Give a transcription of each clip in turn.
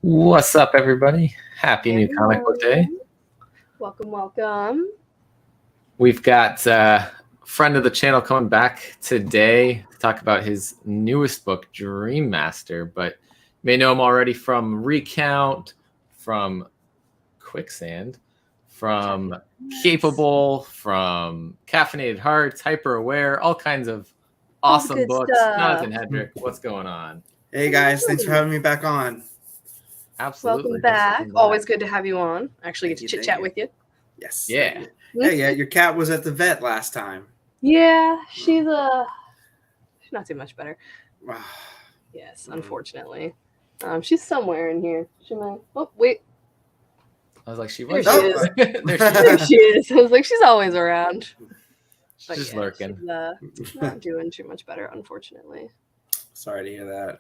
What's up, everybody? Happy New Comic Book Day. Welcome, welcome. We've got a friend of the channel coming back today to talk about his newest book, Dream Master, but you may know him already from Recount, from Quicksand, from Capable, from Caffeinated Hearts, Hyper Aware, all kinds of awesome books. Jonathan Hedrick, what's going on? Hey guys, thanks for having me back on. Absolutely. Welcome back. Always good to have you on. Actually, get to chit chat with you. Yes. Yeah. Yeah. Your cat was at the vet last time. Yeah, she's not too much better. Yes, unfortunately. She's somewhere in here. She might. Oh wait. I was like, she There was. she is. There she is. I was like, she's always around. She's just lurking. She's not doing too much better, unfortunately. Sorry to hear that.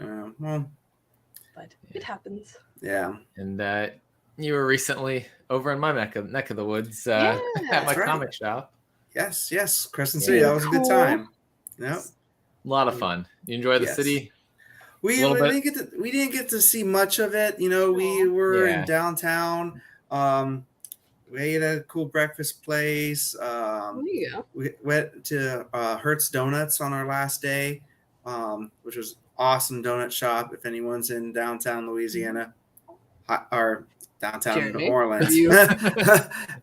But it happens. Yeah. And you were recently over in my neck of the woods at my comic shop. Yes. Crescent City. That was a good time. Yep. A lot of fun. You enjoy the city? We didn't get to see much of it. You know, we were in downtown. We ate at a cool breakfast place. We went to Hertz Donuts on our last day, which was awesome donut shop. If anyone's in downtown Louisiana or downtown New Orleans,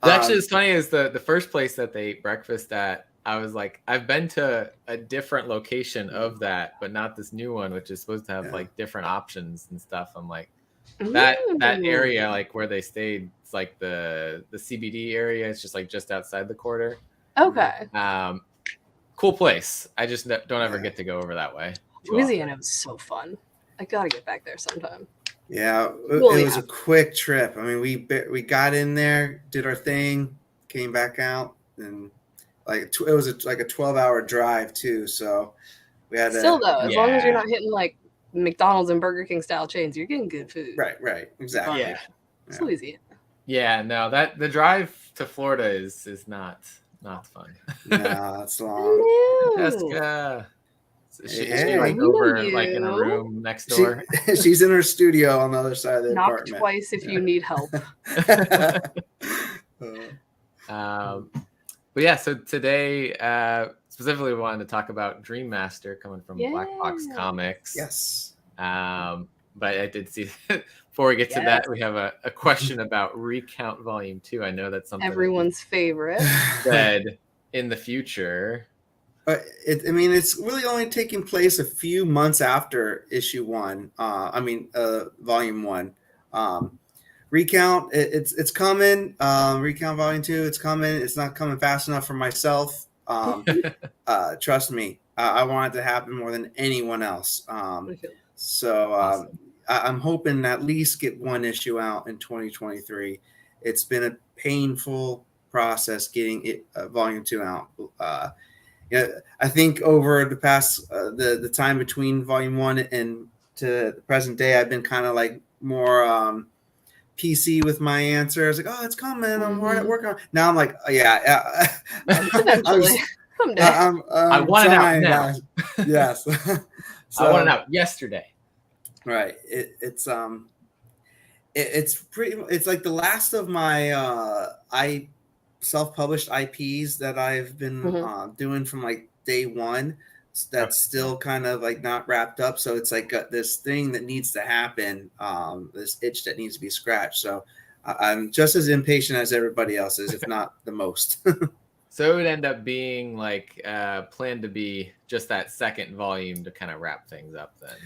actually, as funny as the first place that they ate breakfast at, I was like, I've been to a different location of that, but not this new one, which is supposed to have like different options and stuff. I'm like, that area, like where they stayed, it's like the CBD area. It's just like just outside the quarter. Okay. Cool place. I just don't ever get to go over that way. Louisiana was so fun. I gotta get back there sometime. Yeah, it was a quick trip. I mean, we got in there, did our thing, came back out, and like it was like a 12-hour drive too. So we had still though, as long as you're not hitting like McDonald's and Burger King style chains, you're getting good food. Right, exactly. Yeah, it's Louisiana. Yeah, no, the drive to Florida is not fun. No, it's long. Jessica. She's like over like in a room next door. She's in her studio on the other side of the apartment. Knock twice if you need help. But yeah, so today specifically we wanted to talk about Dream Master coming from Black Box Comics. Yes. But I did see before we get to that, we have a question about Recount Volume 2. I know that's something everyone's favorite. Said in the future. It's really only taking place a few months after issue 1. Volume 1. Recount, it's coming. Recount Volume 2, it's coming. It's not coming fast enough for myself. Trust me, I want it to happen more than anyone else. Awesome. I'm hoping to at least get one issue out in 2023. It's been a painful process getting Volume 2 out. I think over the past the time between Volume 1 and to the present day, I've been kind of like more PC with my answers. Like, oh, it's coming. I'm hard at work on. Now I'm like, oh, yeah. I want it out now. Yes. I want it out yesterday. Right. It's pretty. It's like the last of my self-published IPs that I've been doing from like day one. That's still kind of like not wrapped up. So it's like this thing that needs to happen. This itch that needs to be scratched. So I'm just as impatient as everybody else is, if not the most. So it would end up being like planned to be just that second volume to kind of wrap things up then.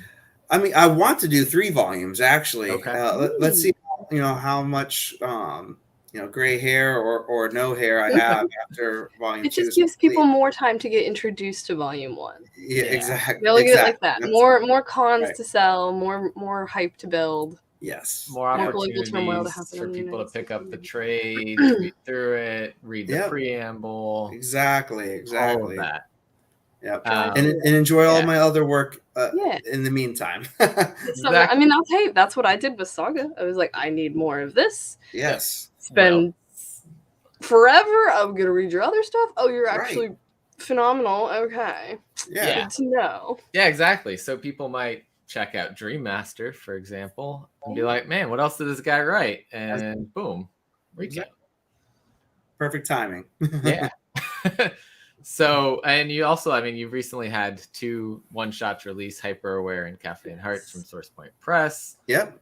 I mean, I want to do 3 volumes actually. Okay. Let's see, how much, gray hair or no hair I have after Volume 2. It just gives people more time to get introduced to Volume 1. Yeah, exactly. They'll get it like that. More cons to sell, more hype to build. Yes. More opportunities for people to pick up the trade, read through it, read the preamble. Exactly. All of that. Yep. And enjoy all my other work in the meantime. I mean, that's what I did with Saga. I was like, I need more of this. Yes. Spend forever. I'm going to read your other stuff. Oh, you're actually phenomenal. Okay. Yeah. Good to know. Yeah, exactly. So people might check out Dream Master, for example, and be like, man, what else did this guy write? And boom, Recount. Perfect timing. Yeah. So, and you also, I mean, you've recently had 2 one-shots release, Hyper Aware and Caffeinated Hearts from Source Point Press. Yep.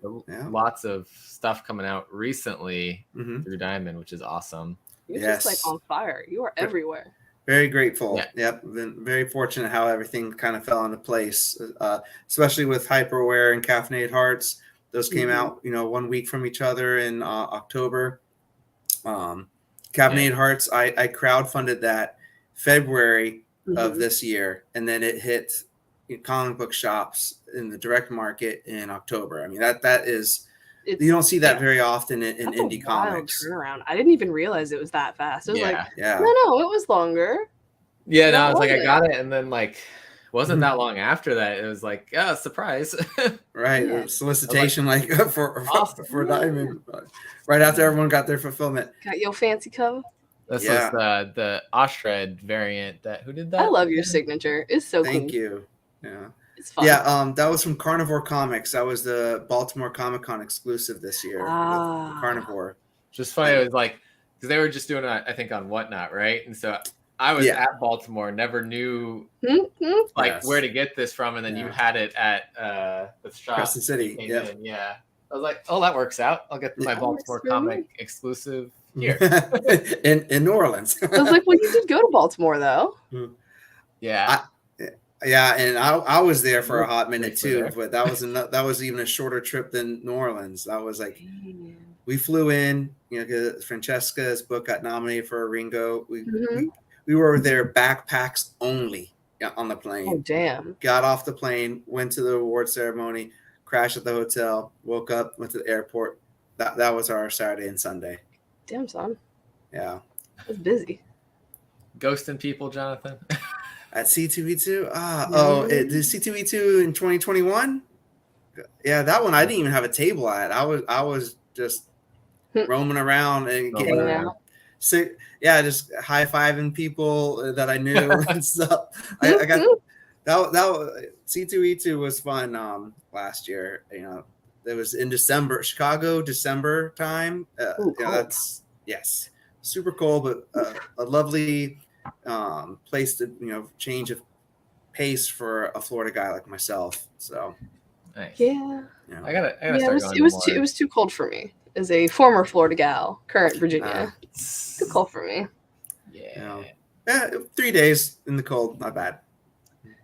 Lots of stuff coming out recently through Diamond, which is awesome. You're just like on fire. You are everywhere. Very grateful. Yep. Been very fortunate how everything kind of fell into place, especially with Hyper Aware and Caffeinated Hearts. Those came out, 1 week from each other in October. Caffeinated Hearts, I crowdfunded that February of this year, and then it hit comic book shops in the direct market in October. I mean, that is, you don't see that very often in indie comics. Turnaround. I didn't even realize it was that fast. It was no, it was longer. Yeah, no, I was like, I got it, and then like, wasn't that long after that. It was like, surprise. Right, solicitation like for Diamond, right after everyone got their fulfillment. Got your fancy cover. This was the Oshred variant. Who did that? I love your signature. It's so cool. Thank you. Yeah. It's fun. Yeah, that was from Carnivore Comics. That was the Baltimore Comic Con exclusive this year. Carnivore. Just funny. It was like, because they were just doing it, I think, on Whatnot, right? And so I was at Baltimore, never knew where to get this from, and then you had it at the shop. Crescent City. Yeah. I was like, oh, that works out. I'll get my Baltimore comic exclusive here. in New Orleans. I was like, well, you did go to Baltimore, though. Yeah. And I was there for a hot minute too, but that was even a shorter trip than New Orleans. That was like, we flew in, because Francesca's book got nominated for a Ringo. We were there backpacks only on the plane. Oh, damn. Got off the plane, went to the award ceremony, crashed at the hotel, woke up, went to the airport. That was our Saturday and Sunday. Damn, son. Yeah. I was busy. Ghosting people, Jonathan. At C2E2? The C2E2 in 2021? Yeah, that one I didn't even have a table at. I was just roaming around and getting sick. Yeah, just high-fiving people that I knew and stuff. I got that C2E2 was fun last year. It was in December, December time. That's super cold, but a lovely place to change of pace for a Florida guy like myself. So nice. Yeah. I gotta start going. It was too cold for me as a former Florida gal, current Virginia. Too cold for me. Yeah. 3 days in the cold, not bad.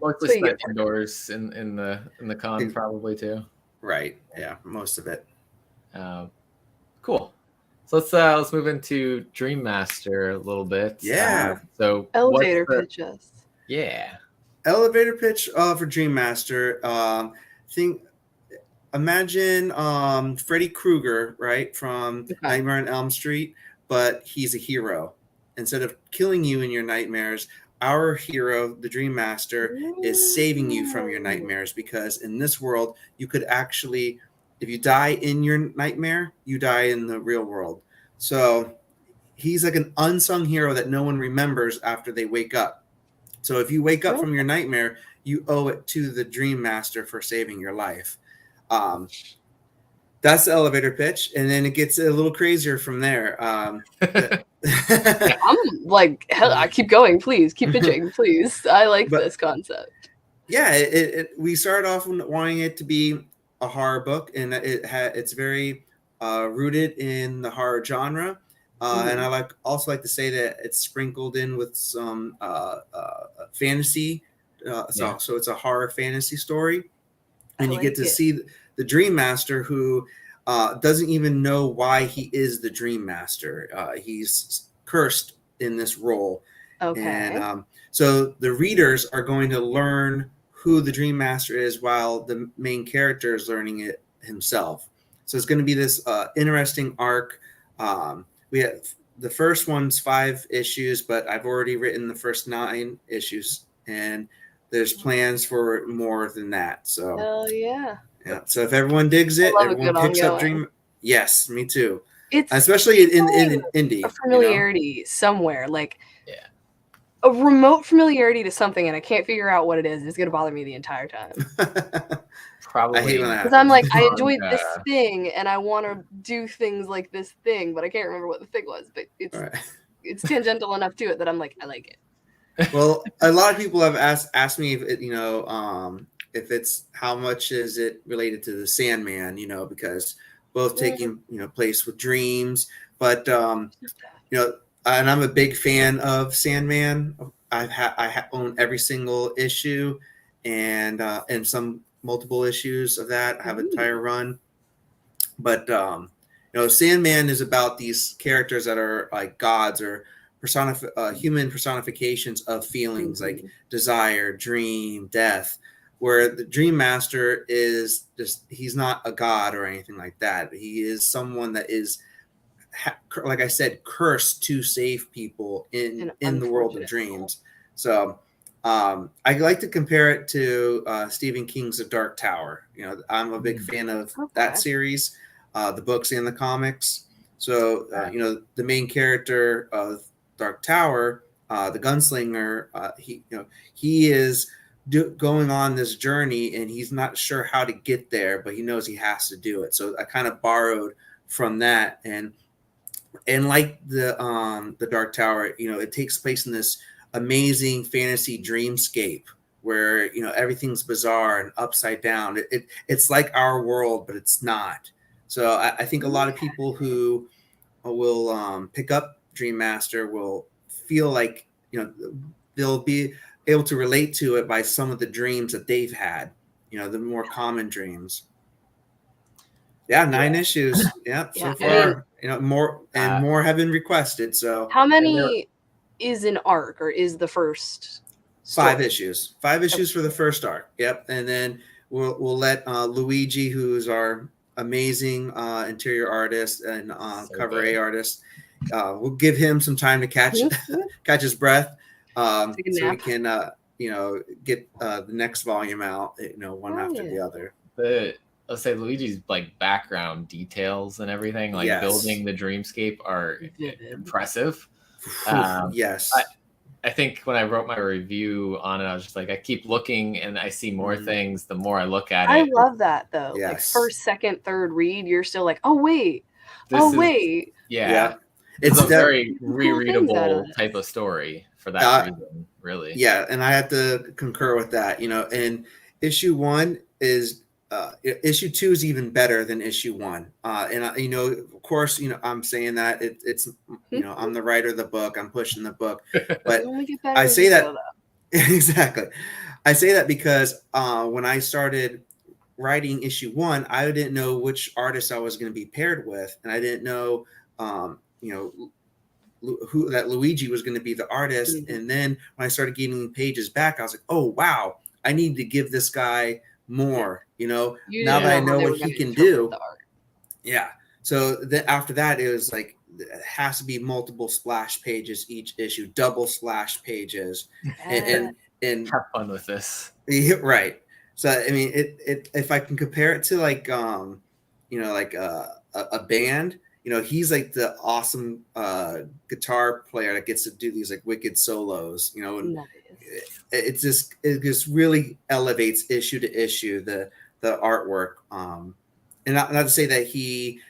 Mostly spent indoors in the con probably too. Right. Yeah. Most of it. Cool. So let's move into Dream Master a little bit. Yeah. So elevator pitch us. Yeah. Elevator pitch for Dream Master. Imagine Freddy Krueger, right, from Nightmare on Elm Street, but he's a hero. Instead of killing you in your nightmares, our hero, the Dream Master, is saving you from your nightmares, because in this world, you could actually, if you die in your nightmare, you die in the real world. So he's like an unsung hero that no one remembers after they wake up. So if you wake up from your nightmare, you owe it to the Dream Master for saving your life. That's the elevator pitch, and then it gets a little crazier from there. I'm like, hell, I keep going. Please keep pitching, please. I like this concept. Yeah, we started off wanting it to be a horror book, and it's very rooted in the horror genre. And I also like to say that it's sprinkled in with some fantasy. So it's a horror fantasy story, and you get to see the Dream Master, who doesn't even know why he is the Dream Master. He's cursed in this role. Okay. And so the readers are going to learn who the Dream Master is while the main character is learning it himself. So it's going to be this interesting arc. We have the first one's 5 issues, but I've already written the first 9 issues, and there's plans for more than that. So hell yeah. Yeah. So if everyone digs it, everyone picks up Dream. Yes, me too. It's especially in indie. A familiarity somewhere, like a remote familiarity to something, and I can't figure out what it is. It's going to bother me the entire time. probably. I hate when that Because I'm like, I happens. enjoyed And, this thing, and I want to do things like this thing, but I can't remember what the thing was. But it's tangential enough to it that I'm like, I like it. Well, a lot of people have asked me if it, if it's how much is it related to the Sandman, because both taking place with dreams, but and I'm a big fan of Sandman. I own every single issue, and some multiple issues of that. I have an entire run, but Sandman is about these characters that are like gods or human personifications of feelings like desire, dream, death. Where the Dream Master is he's not a god or anything like that. He is someone that is, like I said, cursed to save people in the world of dreams. So I like to compare it to Stephen King's The Dark Tower. I'm a big fan of that series, the books and the comics. So the main character of Dark Tower, the gunslinger, he is going on this journey, and he's not sure how to get there, but he knows he has to do it. So I kind of borrowed from that, and like the Dark Tower, it takes place in this amazing fantasy dreamscape where everything's bizarre and upside down. It's like our world, but it's not. So I think a lot of people who will pick up Dream Master will feel like they'll be able to relate to it by some of the dreams that they've had, the more common dreams. Yeah, 9 issues. Yeah, so far, more and more have been requested. So how many is an arc, or is the first story? 5 issues? 5 issues for the first arc. Yep, and then we'll let Luigi, who's our amazing interior artist and cover A artist, we'll give him some time to catch his breath, so we can get the next volume out, one after the other. Let's say Luigi's like background details and everything, like building the dreamscape, are impressive. Yes. I think when I wrote my review on it, I was just like, I keep looking and I see more things the more I look at it. I love that though. Yes. Like first, second, third read, you're still like, oh wait. Yeah. It's a very rereadable type of story for that reason, really. Yeah, and I have to concur with that. And issue 1 is issue 2 is even better than issue 1. And of course, I'm saying that it's I'm the writer of the book, I'm pushing the book, but I say that exactly. I say that because when I started writing issue 1, I didn't know which artist I was going to be paired with, and I didn't know who that Luigi was going to be the artist. And then when I started getting pages back, I was like, oh wow, I need to give this guy more, now that I know what he can do. Yeah. So then after that, it was like, it has to be multiple splash pages each issue, double splash pages, and have fun with this. Right. So I mean, if I can compare it to like like a band, he's like the awesome guitar player that gets to do these like wicked solos, and it just really elevates issue to issue the artwork. And not to say that he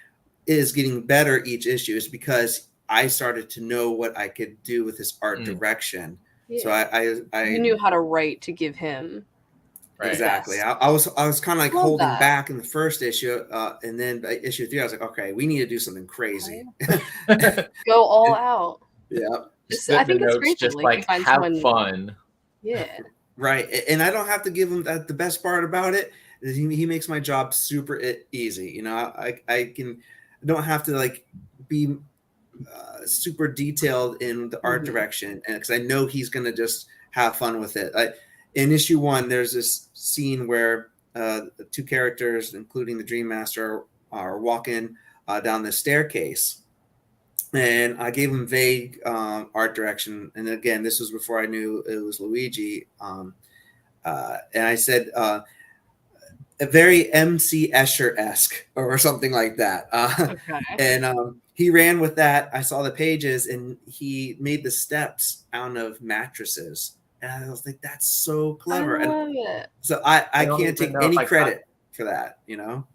is getting better each issue, is because I started to know what I could do with his art direction. Yeah. So I you knew how to write to give him. Right. Exactly. I was kind of like holding back in the first issue, and then by issue 3, I was like, okay, we need to do something crazy. Go all out. Yeah. I think it's great. Just like have fun. Yeah. Right. And I don't have to give him that. The best part about it is he makes my job super easy. I don't have to like be super detailed in the art direction, and because I know he's going to just have fun with it. In issue 1, there's this scene where the 2 characters, including the Dream Master, are walking down the staircase, and I gave him vague art direction. And again, this was before I knew it was Luigi. And I said a very MC Escher-esque or something like that. And he ran with that. I saw the pages, and he made the steps out of mattresses. And I was like, that's so clever. I love it. So I can't take any credit for that, you know.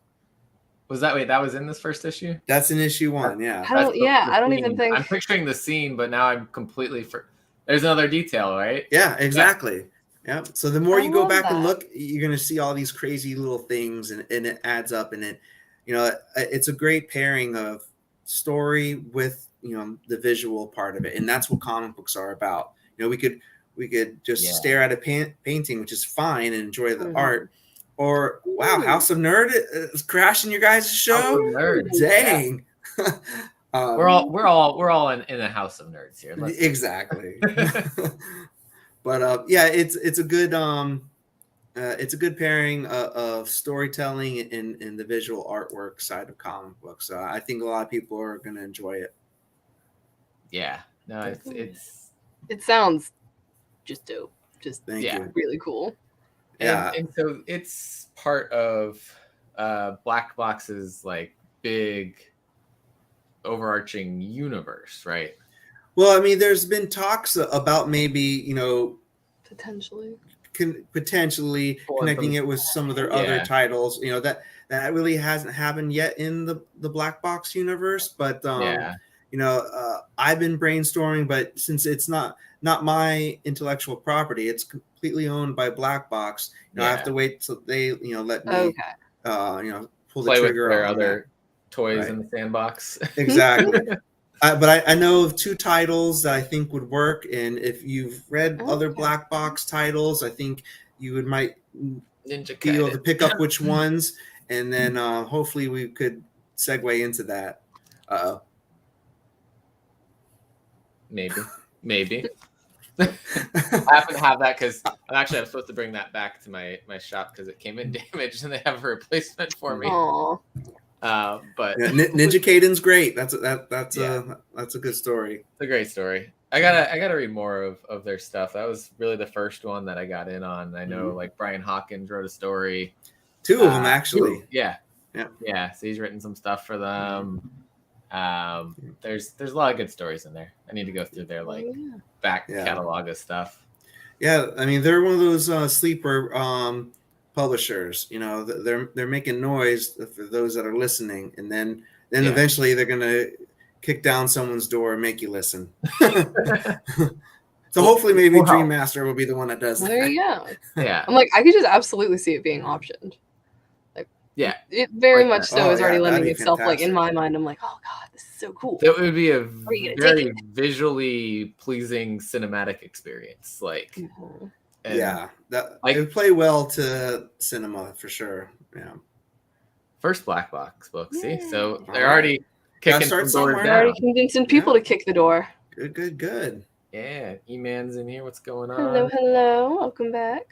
Was that was in this first issue? That's in issue 1, yeah. I don't even think I'm picturing the scene, but now I'm completely there's another detail, right? Yeah, exactly. Yeah. So the more you go back and that. look, you're going to see all these crazy little things, and it adds up. And it, you know, it's a great pairing of story with, you know, the visual part of it, and that's what comic books are about. You know, we could just stare at a painting, which is fine, and enjoy the art. Or wow, House of Nerd is crashing your guys' show. House of Nerds. Dang. Yeah. We're all in a house of nerds here. Exactly. But yeah, it's a good pairing of storytelling and the visual artwork side of comic books. I think a lot of people are going to enjoy it. Yeah, no, it sounds just dope. Just Thank you. Really cool. Yeah, and so it's part of Black Box's like big overarching universe, right? Well, I mean, there's been talks about maybe, you know, potentially connecting it with some of their other titles. You know, that really hasn't happened yet in the Black Box universe. But you know, I've been brainstorming, but since it's not my intellectual property, it's completely owned by Black Box. You know, I have to wait till they, you know, let me you know, pull the trigger with their on other toys right in the sandbox. Exactly. But I know of 2 titles that I think would work, and if you've read other Black Box titles, I think you might be able to pick up which ones, and then hopefully we could segue into that. Maybe. I happen to have that because I'm supposed to bring that back to my shop because it came in damaged and they have a replacement for me. Aww. But Ninja Kaiden's great. That's a good story. It's a great story. I gotta read more of their stuff. That was really the first one that I got in on. I know like Brian Hawkins wrote a story. 2 of them actually. Yeah. So he's written some stuff for them. There's a lot of good stories in there. I need to go through their back catalog of stuff. Yeah, I mean they're one of those sleeper publishers. You know, they're making noise for those that are listening, and then eventually they're gonna kick down someone's door and make you listen. So hopefully maybe Dream Master will be the one that does that. There you go. Yeah. I'm like, I could just absolutely see it being optioned. Like, it very much so is already lending itself. Like in my mind, I'm like, oh god, this is so cool. It would be a very visually pleasing cinematic experience. Like, that it would play well to cinema for sure. Yeah. First Black Box book. See, so they're already kicking some doors down. They're already convincing people to kick the door. Good. Yeah, E-Man's in here. What's going on? Hello. Welcome back.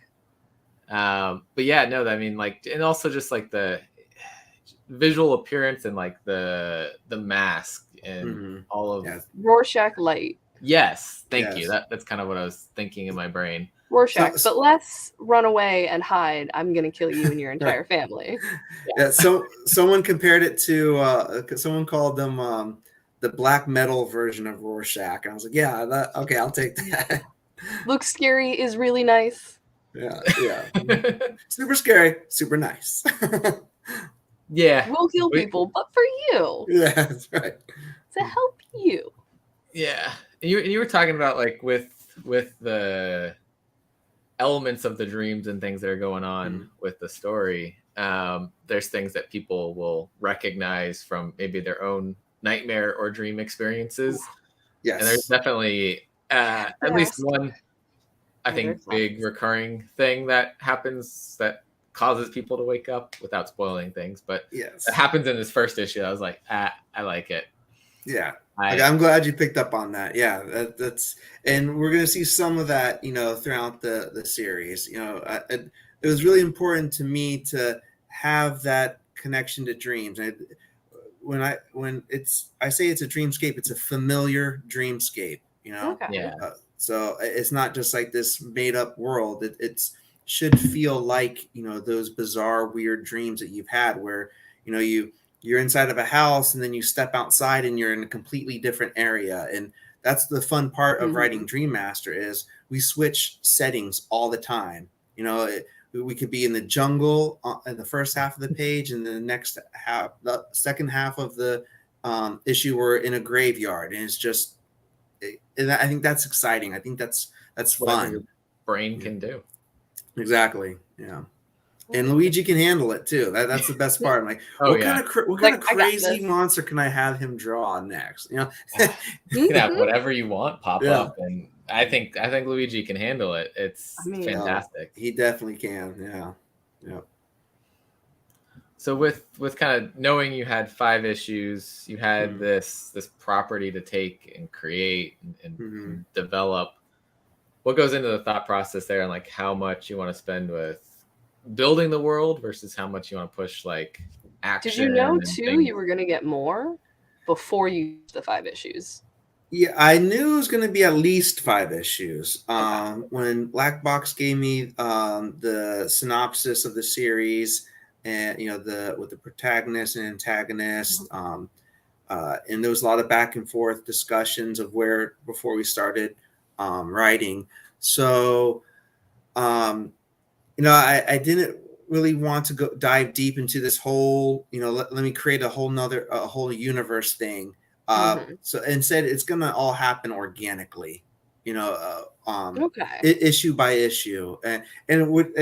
But yeah, no, I mean, like, and also just like the visual appearance and like the mask and all of Rorschach light. Yes, thank you. That's kind of what I was thinking in my brain. Rorschach, but let's run away and hide. I'm gonna kill you and your entire family. Yeah. So someone compared it to someone called them the black metal version of Rorschach, and I was like, okay, I'll take that. Looks scary, is really nice. Yeah. Super scary, super nice. Yeah. We'll kill people, but for you. Yeah, that's right. To help you. Yeah. You were talking about like with the elements of the dreams and things that are going on with the story. There's things that people will recognize from maybe their own nightmare or dream experiences. Yes. And there's definitely at least one, I think, big recurring thing that happens that causes people to wake up without spoiling things. But it happens in this first issue. I was like, I like it. Yeah. I'm glad you picked up on that. Yeah, that's, and we're going to see some of that, you know, throughout the series. You know, it was really important to me to have that connection to dreams. When I say it's a dreamscape, it's a familiar dreamscape. You know, so it's not just like this made up world. It's should feel like, you know, those bizarre, weird dreams that you've had, where, you know, you're inside of a house and then you step outside and you're in a completely different area. And that's the fun part of writing Dream Master is we switch settings all the time. You know, we could be in the jungle in the first half of the page, and the second half of the issue, we're in a graveyard, and it's just, and I think that's exciting. I think that's Whatever your fun. brain can do. Exactly. Yeah. And Luigi can handle it too. That's the best part. I'm like, Oh, what yeah. kind of I got crazy this. monster can I have him draw next? You know, You can have whatever you want pop Yeah. up, and I think Luigi can handle it. It's I mean, fantastic. he definitely can. Yeah. Yeah. So with kind of knowing you had 5 issues, you had this property to take and create and develop. What goes into the thought process there, and like how much you want to spend with building the world versus how much you want to push like action? Did you know and too things? you were going to get more before you used the 5 issues? Yeah, I knew it was going to be at least 5 issues. Okay. When Black Box gave me the synopsis of the series, and with the protagonist and antagonist, and there was a lot of back and forth discussions of where before we started writing. So, I didn't really want to go dive deep into this whole, let me create a whole universe thing. So instead, it's gonna all happen organically, Okay. issue by issue, and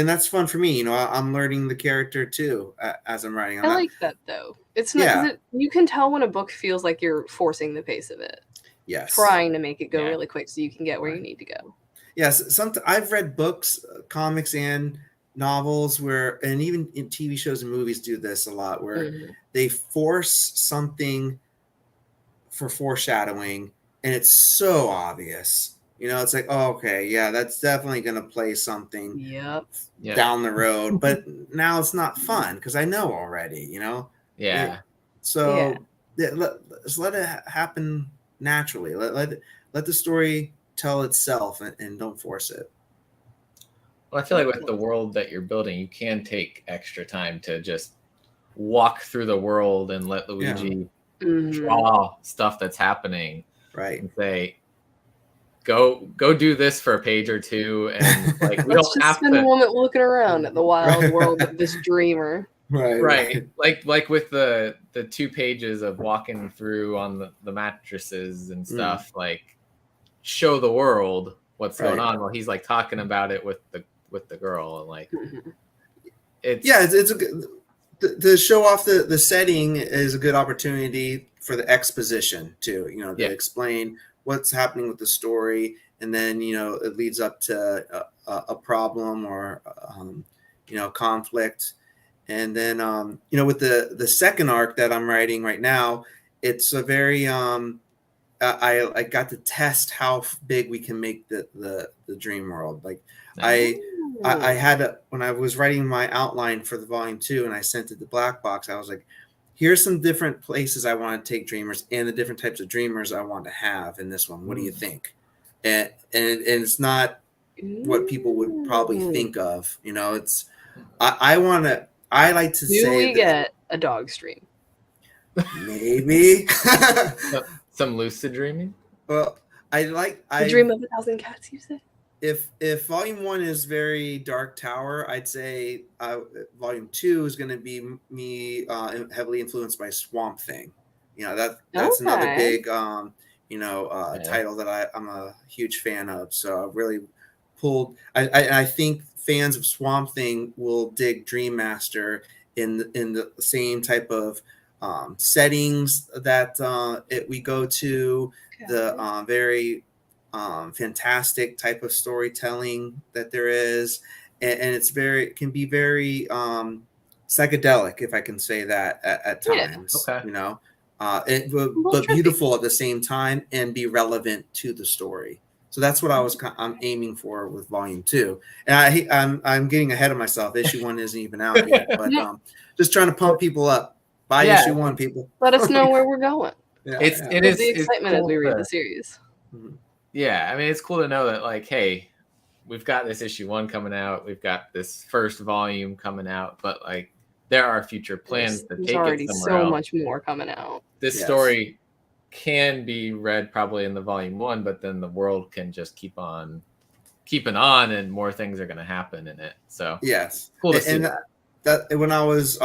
that's fun for me. I'm learning the character too as I'm writing. I like that though. It's not because you can tell when a book feels like you're forcing the pace of it. Yes. Trying to make it go really quick so you can get where you need to go. Yes, I've read books, comics, and novels and even in TV shows and movies do this a lot, where they force something for foreshadowing, and it's so obvious. It's like, oh, okay, yeah, that's definitely going to play something down the road, but now it's not fun because I know already. Yeah. So let it happen naturally. Let the story tell itself and don't force it. Well, I feel like with the world that you're building, you can take extra time to just walk through the world and let Luigi draw stuff that's happening, right? And say, go do this for a page or two, and like we don't have spend to a moment looking around at the wild world of this dreamer. Right. Like with the 2 pages of walking through on the mattresses and stuff, like show the world what's going on while he's like talking about it with the girl, and like it's a good to show off the setting is a good opportunity for the exposition too, to explain what's happening with the story, and then it leads up to a problem or conflict. And then with the second arc that I'm writing right now, it's a very I got to test how big we can make the dream world. Like I had when I was writing my outline for the volume 2 and I sent it to Black Box, I was like, here's some different places I want to take dreamers and the different types of dreamers I want to have in this one. What do you think? And it's not what people would probably think of. It's I like to say. Do we get a dog stream? Maybe. Some lucid dreaming. Well, I dream of 1,000 cats. You say. If volume 1 is very Dark Tower, I'd say volume 2 is going to be me heavily influenced by Swamp Thing. That's another big title that I'm a huge fan of. So I really pulled. I think fans of Swamp Thing will dig Dream Master in the same type of settings that we go to. The very fantastic type of storytelling that there is, and it can be very psychedelic, if I can say that at times. But beautiful at the same time and be relevant to the story. So that's what I'm aiming for with volume 2. And I'm getting ahead of myself. Issue 1 isn't even out yet, but just trying to pump people up. Buy issue 1, people. Let us know where we're going. It is the excitement cool as we read the series. Yeah, I mean, it's cool to know that, like, hey, we've got this issue 1 coming out, we've got this first volume coming out, but like, there are future plans to take it somewhere else. So much more coming out. This story can be read probably in the volume 1, but then the world can just keep on keeping on, and more things are going to happen in it. So yes, cool to see and that when I was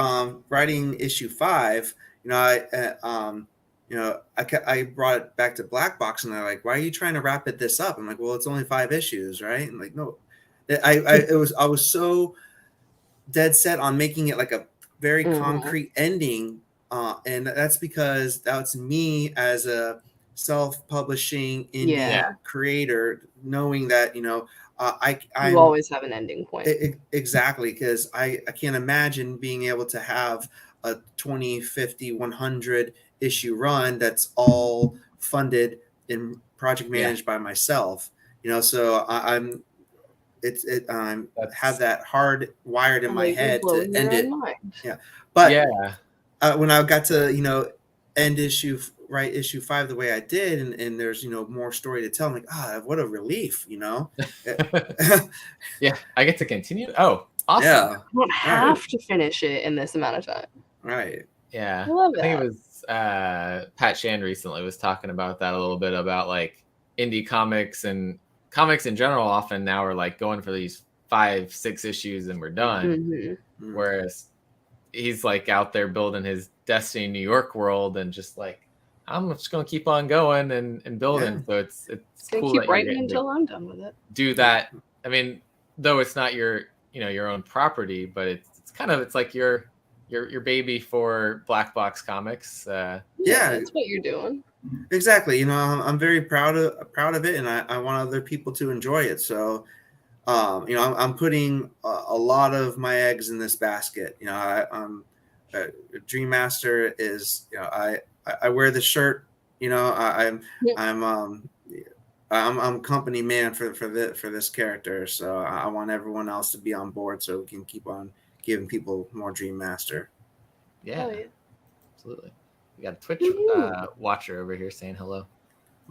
writing issue 5, I brought it back to Black Box, and they're like, "Why are you trying to wrap this up?" I'm like, "Well, it's only 5 issues, right?" And like, no, I was so dead set on making it like a very concrete ending, and that's because that's me as a self-publishing indie creator, knowing that you always have an ending point. Exactly, because I can't imagine being able to have a 20, 50, 100 issue run that's all funded and project managed by myself. So I'm have that hard wired in my head to end it. Yeah, but when I got to end write issue 5 the way I did, and there's more story to tell, I'm like, what a relief. Yeah, I get to continue. Oh, awesome. Yeah, you don't have to finish it in this amount of time. Right. Yeah, I love that. I think it was Pat Shand recently was talking about that a little bit, about like indie comics and comics in general often now are like going for these 5-6 issues and we're done. Whereas he's like out there building his Destiny New York world, and just like, I'm just gonna keep on going and building. So it's cool keep writing until I'm done with it. Do that. I mean, though it's not your own property, but it's like your baby for Black Box Comics. Yeah, that's what you're doing. Exactly. I'm very proud of it, and I want other people to enjoy it. So, I'm putting a lot of my eggs in this basket. Dream Master is, I wear the shirt. I'm company man for this character. So I want everyone else to be on board so we can keep on giving people more Dream Master. Yeah, absolutely. We got a Twitch watcher over here saying hello.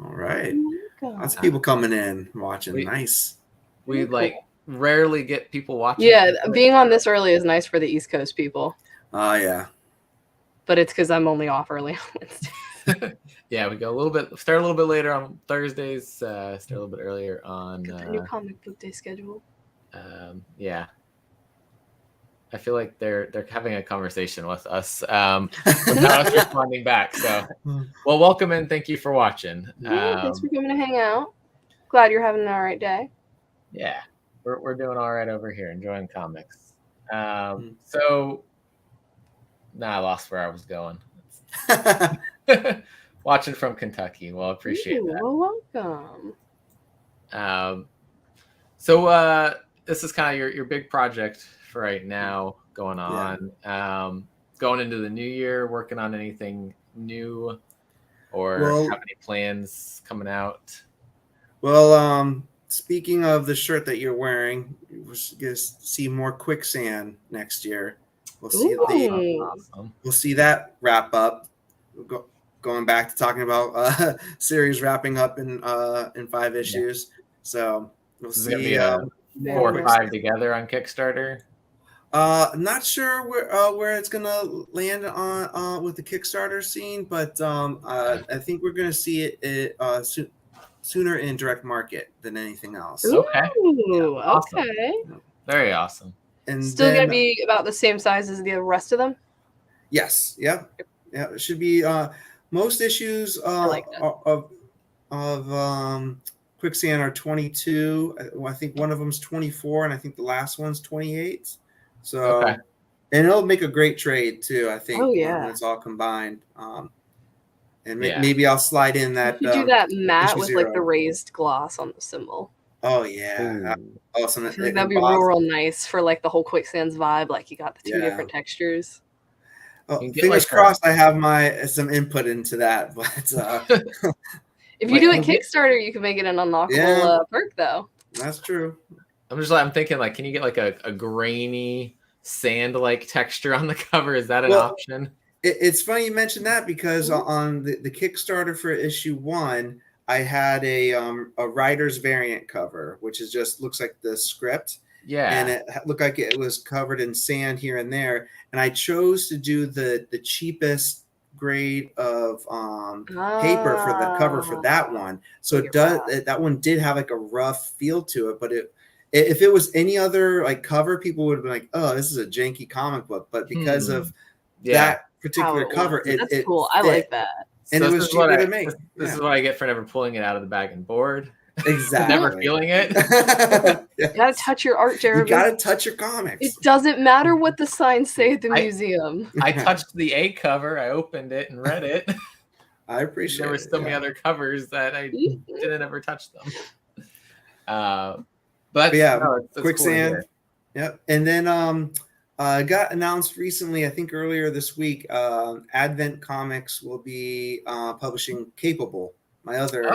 All right. Lots of people coming in watching. Nice. We rarely get people watching. Yeah, being on this early is nice for the East Coast people. Oh, yeah. But it's because I'm only off early on Wednesdays. Yeah, we go start a little bit later on Thursdays, start a little bit earlier on the new comic book day schedule. Yeah. I feel like they're having a conversation with us without us responding back. So, well, welcome and thank you for watching. Thanks for coming to hang out. Glad you're having an all right day. Yeah, we're doing all right over here, enjoying comics. So, I lost where I was going. Watching from Kentucky. Well, I appreciate that. Well, welcome. So this is kind of your big project for right now going on. Going into the new year, working on anything new, or have any plans coming out? Well, speaking of the shirt that you're wearing, we're going to see more Quicksand next year. We'll see we'll see that wrap up. Going back to talking about series wrapping up in 5 issues. So we'll see. It's gonna be 4 or 5 together on Kickstarter. Not sure where it's gonna land on with the Kickstarter scene, but I think we're gonna see it sooner in direct market than anything else. Okay. Awesome. Okay. Very awesome. And still gonna be about the same size as the rest of them? Yes. Yeah. Yeah. It should be most issues of Quicksand are 22. I think one of them's 24, and I think the last one's 28. So, and it'll make a great trade too. I think. When it's all combined. And maybe I'll slide in that. You do that matte with like the raised gloss on the symbol. Oh yeah, awesome! I think that'd be real nice for like the whole Quicksand's vibe. Like you got the 2 different textures. Oh, fingers crossed. I have some input into that, but if you do it Kickstarter, you can make it an unlockable perk, though. That's true. I'm thinking like, can you get like a grainy sand-like texture on the cover? Is that an option? It's funny you mentioned that because on the Kickstarter for issue 1, I had a writer's variant cover, which is just looks like the script. Yeah. And it looked like it was covered in sand here and there. And I chose to do the cheapest grade of paper for the cover for that one. So it does that one did have like a rough feel to it, but if it was any other like cover, people would have been like, "Oh, this is a janky comic book." But because of that particular cover, that's cool. I like that. And so it was cheaper to make. This is what I get for never pulling it out of the bag and board. Exactly. Never feeling it. You gotta touch your art, Jeremy. You gotta touch your comics. It doesn't matter what the signs say at the museum. I touched the A cover. I opened it and read it. I appreciate it. There were so many other covers that I didn't ever touch them. But Quicksand. Cool. Yep. And then got announced recently, I think earlier this week, Advent Comics will be publishing Capable, my other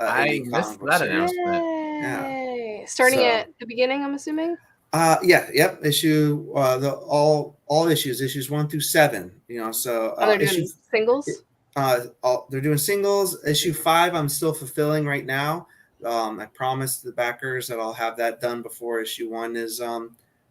I missed that announcement. Yeah. Starting at the beginning, I'm assuming. Issue all issues 1 through 7. So they're doing singles. They're doing singles. Issue 5, I'm still fulfilling right now. I promised the backers that I'll have that done before issue 1 is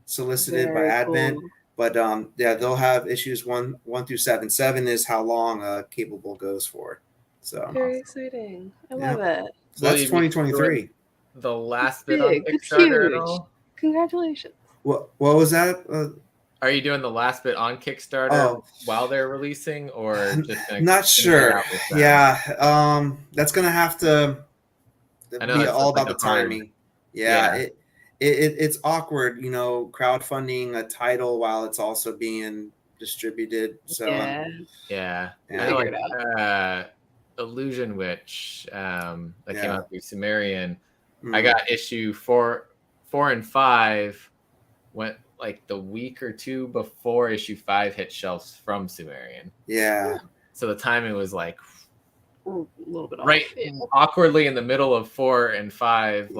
solicited by Advent. Cool. But they'll have issues 1 through 7. 7 is how long Capable goes for. So very exciting. I love it. So that's 2023. The last bit on Kickstarter at all? Congratulations. What was that? Are you doing the last bit on Kickstarter while they're releasing, or just not sure? Yeah, that's gonna have to be all about the timing. It's awkward, crowdfunding a title while it's also being distributed. So I know, Illusion Witch that came out through Sumerian. I got issue 4 and 5 went like the week or two before issue 5 hit shelves from Sumerian. So the timing was like a little bit right awkwardly in the middle of 4 and 5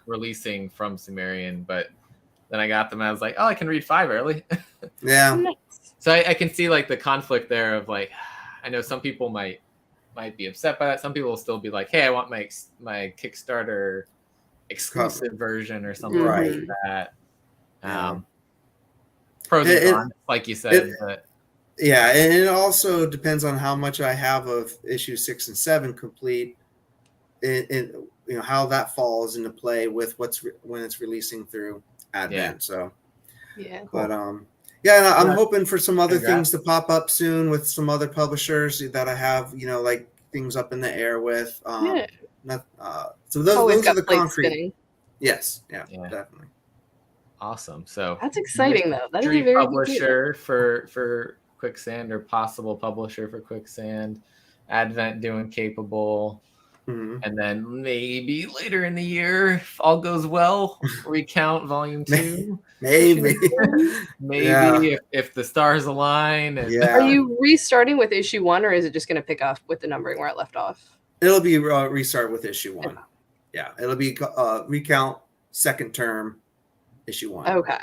releasing from Sumerian, but then I got them and I was like, I can read 5 early. So I can see like the conflict there of like, I know some people might be upset by that. Some people will still be like, hey, I want my Kickstarter exclusive version or something like that. Pros and cons, like you said. And it also depends on how much I have of issue 6 and 7 complete, and how that falls into play with when it's releasing through Advent. So cool. But and I'm hoping for some other things to pop up soon with some other publishers that I have, like things up in the air with. So those are the concrete. Spinning. Yes, definitely. Awesome. So that's exciting, though. That is a very publisher for Quicksand, or possible publisher for Quicksand. Advent doing Capable. And then maybe later in the year, if all goes well, Recount Volume 2. Maybe if the stars align. Are you restarting with issue 1, or is it just going to pick up with the numbering where it left off? It'll be restart with issue 1. Yeah, it'll be Recount second term issue 1. Okay.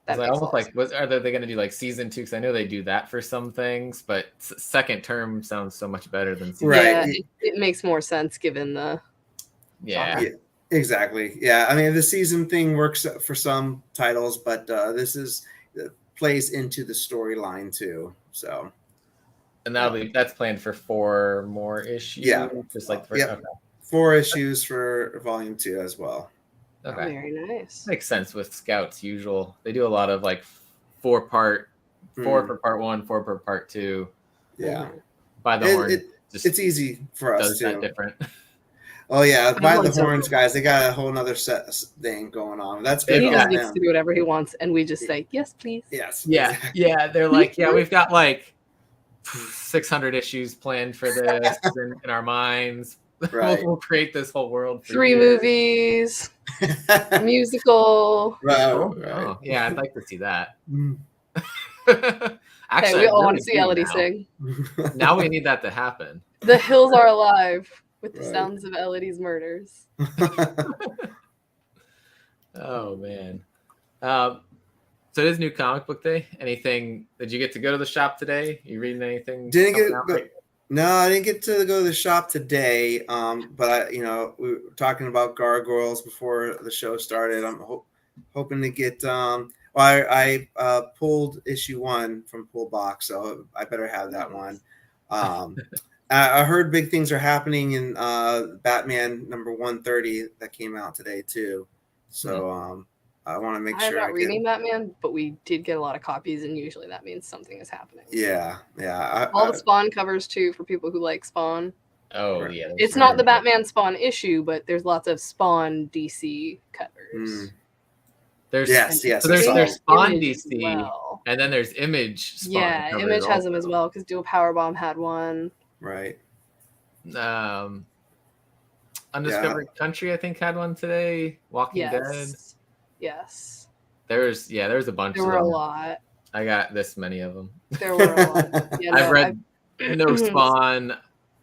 That almost like, are they going to do like season 2? Because I know they do that for some things, but second term sounds so much better than season 2. Yeah, it makes more sense given the. Exactly. Yeah, I mean the season thing works for some titles, but this plays into the storyline too. So. And that's planned for 4 more issues. Yeah, just like 4 issues for volume 2 as well. Okay. Very nice. Makes sense with Scouts. They do a lot of like 4 for part 1, 4 for part 2. Yeah. By the horn. It's easy for us does too. That different. Oh yeah, by the horns, guys. They got a whole nother set thing going on. That's good. He just gets to do whatever he wants, and we just say yes, please. Yes. Yeah. Exactly. Yeah. They're like, we've got like 600 issues planned for this in our minds. Right. We'll create this whole world. 3 movies, musical. Right. Yeah, I'd like to see that. Actually, we all want to see Elodie sing. Now we need that to happen. The hills are alive with the sounds of Elodie's murders. Oh man. So it is New Comic Book Day. Anything? Did you get to go to the shop today? You reading anything? No, I didn't get to go to the shop today. But we were talking about gargoyles before the show started. I'm hoping to get. Well, I pulled issue 1 from Pull Box, so I better have that one. I heard big things are happening in Batman number 130 that came out today too. So I want to make sure. I'm not reading Batman, but we did get a lot of copies, and usually that means something is happening. Yeah. All the Spawn covers too for people who like Spawn. Oh yeah, it's not the Batman Spawn issue, but there's lots of Spawn DC covers. There's So there's Spawn Image DC, well. And then there's Image Spawn. Yeah, Image has them as well because Dual Powerbomb had one. Right. Undiscovered Country, I think, had one today. Walking Dead. Yes. There's a bunch. There were a lot. I got this many of them. There were a lot. Yeah, I've read no Spawn.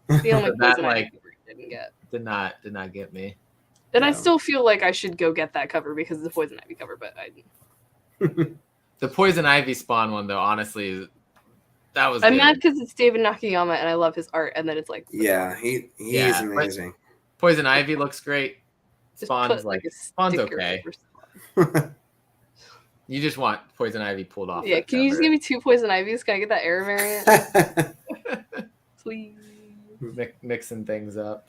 The only that like didn't get. Did not get me. And I still feel like I should go get that cover because it's the Poison Ivy cover, but I didn't. The Poison Ivy Spawn one, though, honestly, that was. I'm mad because it's David Nakayama and I love his art, and then it's like. Yeah, he's amazing. Poison Ivy looks great. Spawn's Spawn's okay. You just want Poison Ivy pulled off. Yeah, can you just give me 2 Poison Ivies? Can I get that error variant? Please. Mixing things up.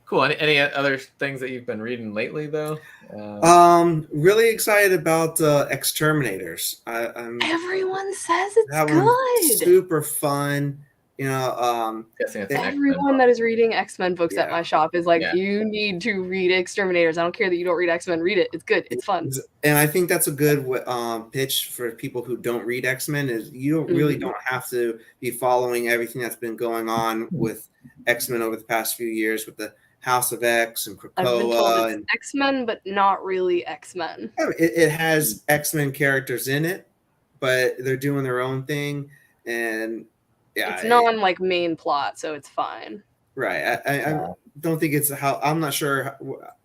Cool. Any other things that you've been reading lately, though? Really excited about Exterminators. Everyone says it's that good. One's super fun. You know, everyone that is reading X-Men books at my shop is like, you need to read Exterminators. I don't care that you don't read X-Men. Read it. It's good. It's fun. And I think that's a good pitch for people who don't read X-Men is you don't really don't have to be following everything that's been going on with X-Men over the past few years with the House of X and Krakoa. I've been told it's X-Men, but not really X-Men. It has X-Men characters in it, but they're doing their own thing. And it's not like main plot, so it's fine. Right. I don't think it's I'm not sure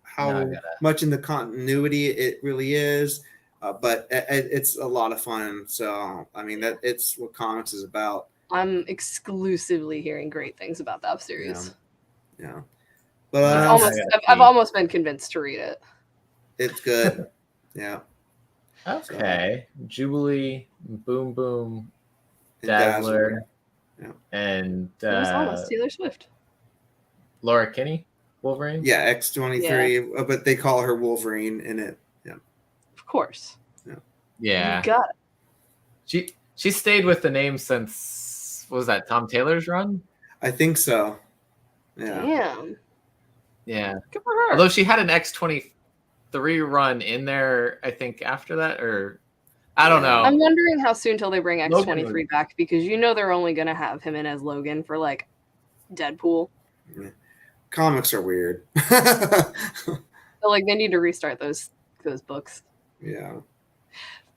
how much in the continuity it really is, but it's a lot of fun. So, I mean, it's what comics is about. I'm exclusively hearing great things about that series. Yeah. But I've almost been convinced to read it. It's good. Yeah. Okay. So. Jubilee, Boom Boom, Dazzler. And almost Taylor Swift. Laura Kinney, Wolverine? Yeah, X-23, but they call her Wolverine in it. Yeah. Of course. Yeah. You got it. She stayed with the name since, what was that, Tom Taylor's run? I think so. Yeah. Damn. Yeah. Good for her. Although she had an X-23 run in there, I think, after that, or... I don't know. I'm wondering how soon till they bring X-23 back because they're only going to have him in as Logan for like Deadpool. Yeah. Comics are weird. So like they need to restart those books. Yeah.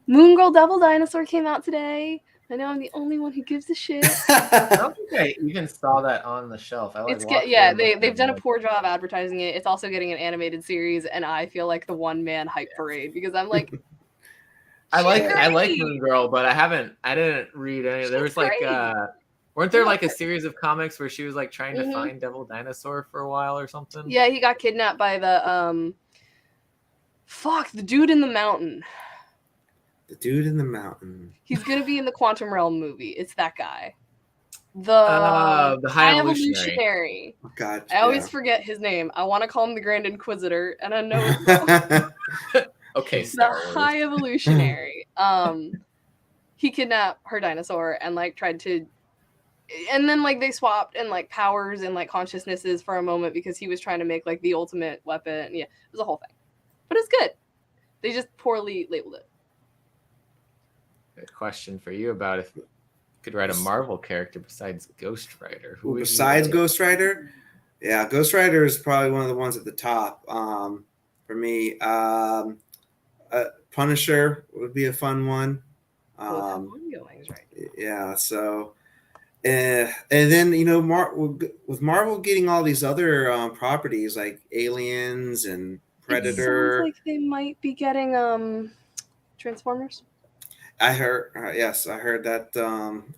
Moon Girl Devil Dinosaur came out today. I know I'm the only one who gives a shit. I don't think I even saw that on the shelf. They've done a poor job advertising it. It's also getting an animated series, and I feel like the one-man hype parade because I'm like. I like Moon Girl, but I didn't read any. There was like weren't there like a series of comics where she was like trying to find Devil Dinosaur for a while or something? Yeah, he got kidnapped by the the dude in the mountain. The dude in the mountain. He's gonna be in the Quantum Realm movie. It's that guy. The High Evolutionary. Oh, God, I always forget his name. I want to call him the Grand Inquisitor, and I know it's okay, the High Evolutionary. He kidnapped her dinosaur and like tried to, and then like they swapped and like powers and like consciousnesses for a moment because he was trying to make like the ultimate weapon. Yeah, it was a whole thing, but it's good. They just poorly labeled it. Good question for you about if you could write a Marvel character besides Ghost Rider. Who besides Ghost Rider? Yeah, Ghost Rider is probably one of the ones at the top for me. Punisher would be a fun one. Yeah, so and then with Marvel getting all these other properties like Aliens and Predator. It sounds like they might be getting Transformers. I heard I heard that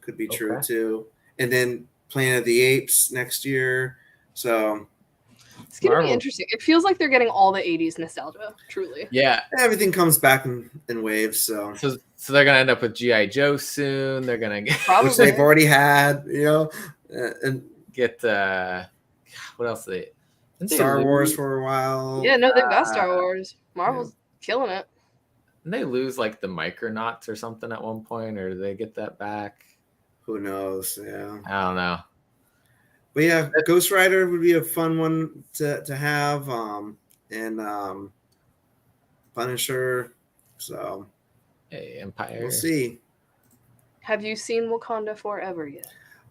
could be true too. And then Planet of the Apes next year. So It's gonna be Marvel. interesting. It feels like they're getting all the '80s nostalgia. Truly. Yeah. Everything comes back in waves, so So they're gonna end up with G.I. Joe soon. They're gonna get Probably. which they've already had, and what else didn't they Star Wars lose? for a while. Yeah, no, they've got Star Wars. Marvel's killing it. Didn't they lose like the Micronauts or something at one point, or did they get that back? Who knows? Yeah. I don't know. But yeah, Ghost Rider would be a fun one to have, and Punisher. So Hey, Empire. we'll see. Have you seen Wakanda Forever yet?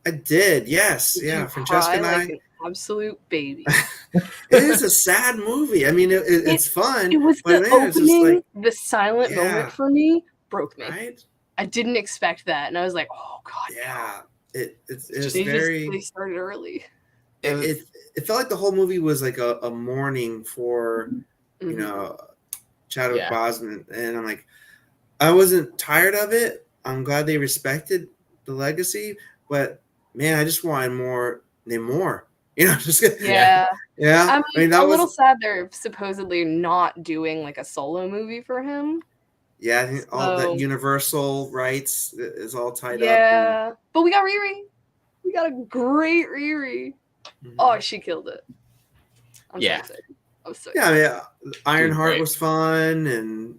I did, yes, Did yeah. you Francesca cry and I. like an absolute baby. It is a sad movie. I mean, it's fun. It was but the man, it's just opening, like, the silent Yeah. moment for me broke me. right? I didn't expect that, and I was like, "Oh God, Yeah. It's Just- very. they started early." It felt like the whole movie was like a mourning for Mhm. Chadwick Yeah. Boseman, and I'm like, I wasn't tired of it. I'm glad they respected the legacy, but man, I just wanted more. Just Yeah. yeah. I mean, that a was little sad they're supposedly not doing like a solo movie for him. yeah. I think all So- that Universal rights is all tied up. Yeah, but we got Riri. We got a great Riri. And, Oh, she killed it. I'm Yeah. so excited. I'm so yeah. excited. I mean, Ironheart great. was fun, and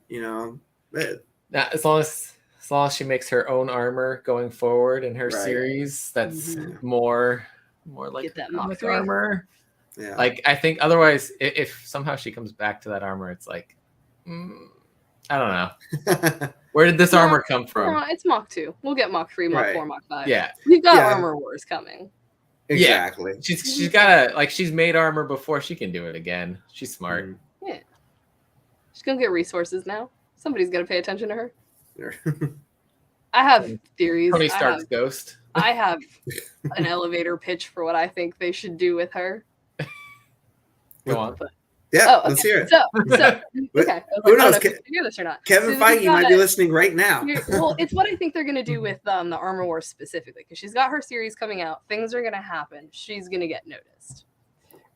Now, as long as she makes her own armor going forward in her Right. series, that's Mhm. more like Get that her Mach comic 3. armor. yeah. Like, I think otherwise, if somehow she comes back to that armor, it's like, I don't know. Where did this No, armor come No, from? it's Mach 2. We'll get Mach 3, Mach Right. 4, Mach 5. Yeah, We've got Yeah. Armor Wars coming. exactly. she's gotta she's made armor before. She can do it again. She's smart. Mm. Yeah. She's going to get resources now. Somebody's going to pay attention to her. I have theories. Tony Stark's ghost. I have an elevator pitch for what I think they should do with her. Go on. Yeah, Oh, let's hear it. So okay. Who I don't knows? know if you can hear this or not. Kevin So Feige we've might got be a- listening right now. Well, it's what I think they're going to do with the Armor Wars specifically, because she's got her series coming out. Things are going to happen. She's going to get noticed.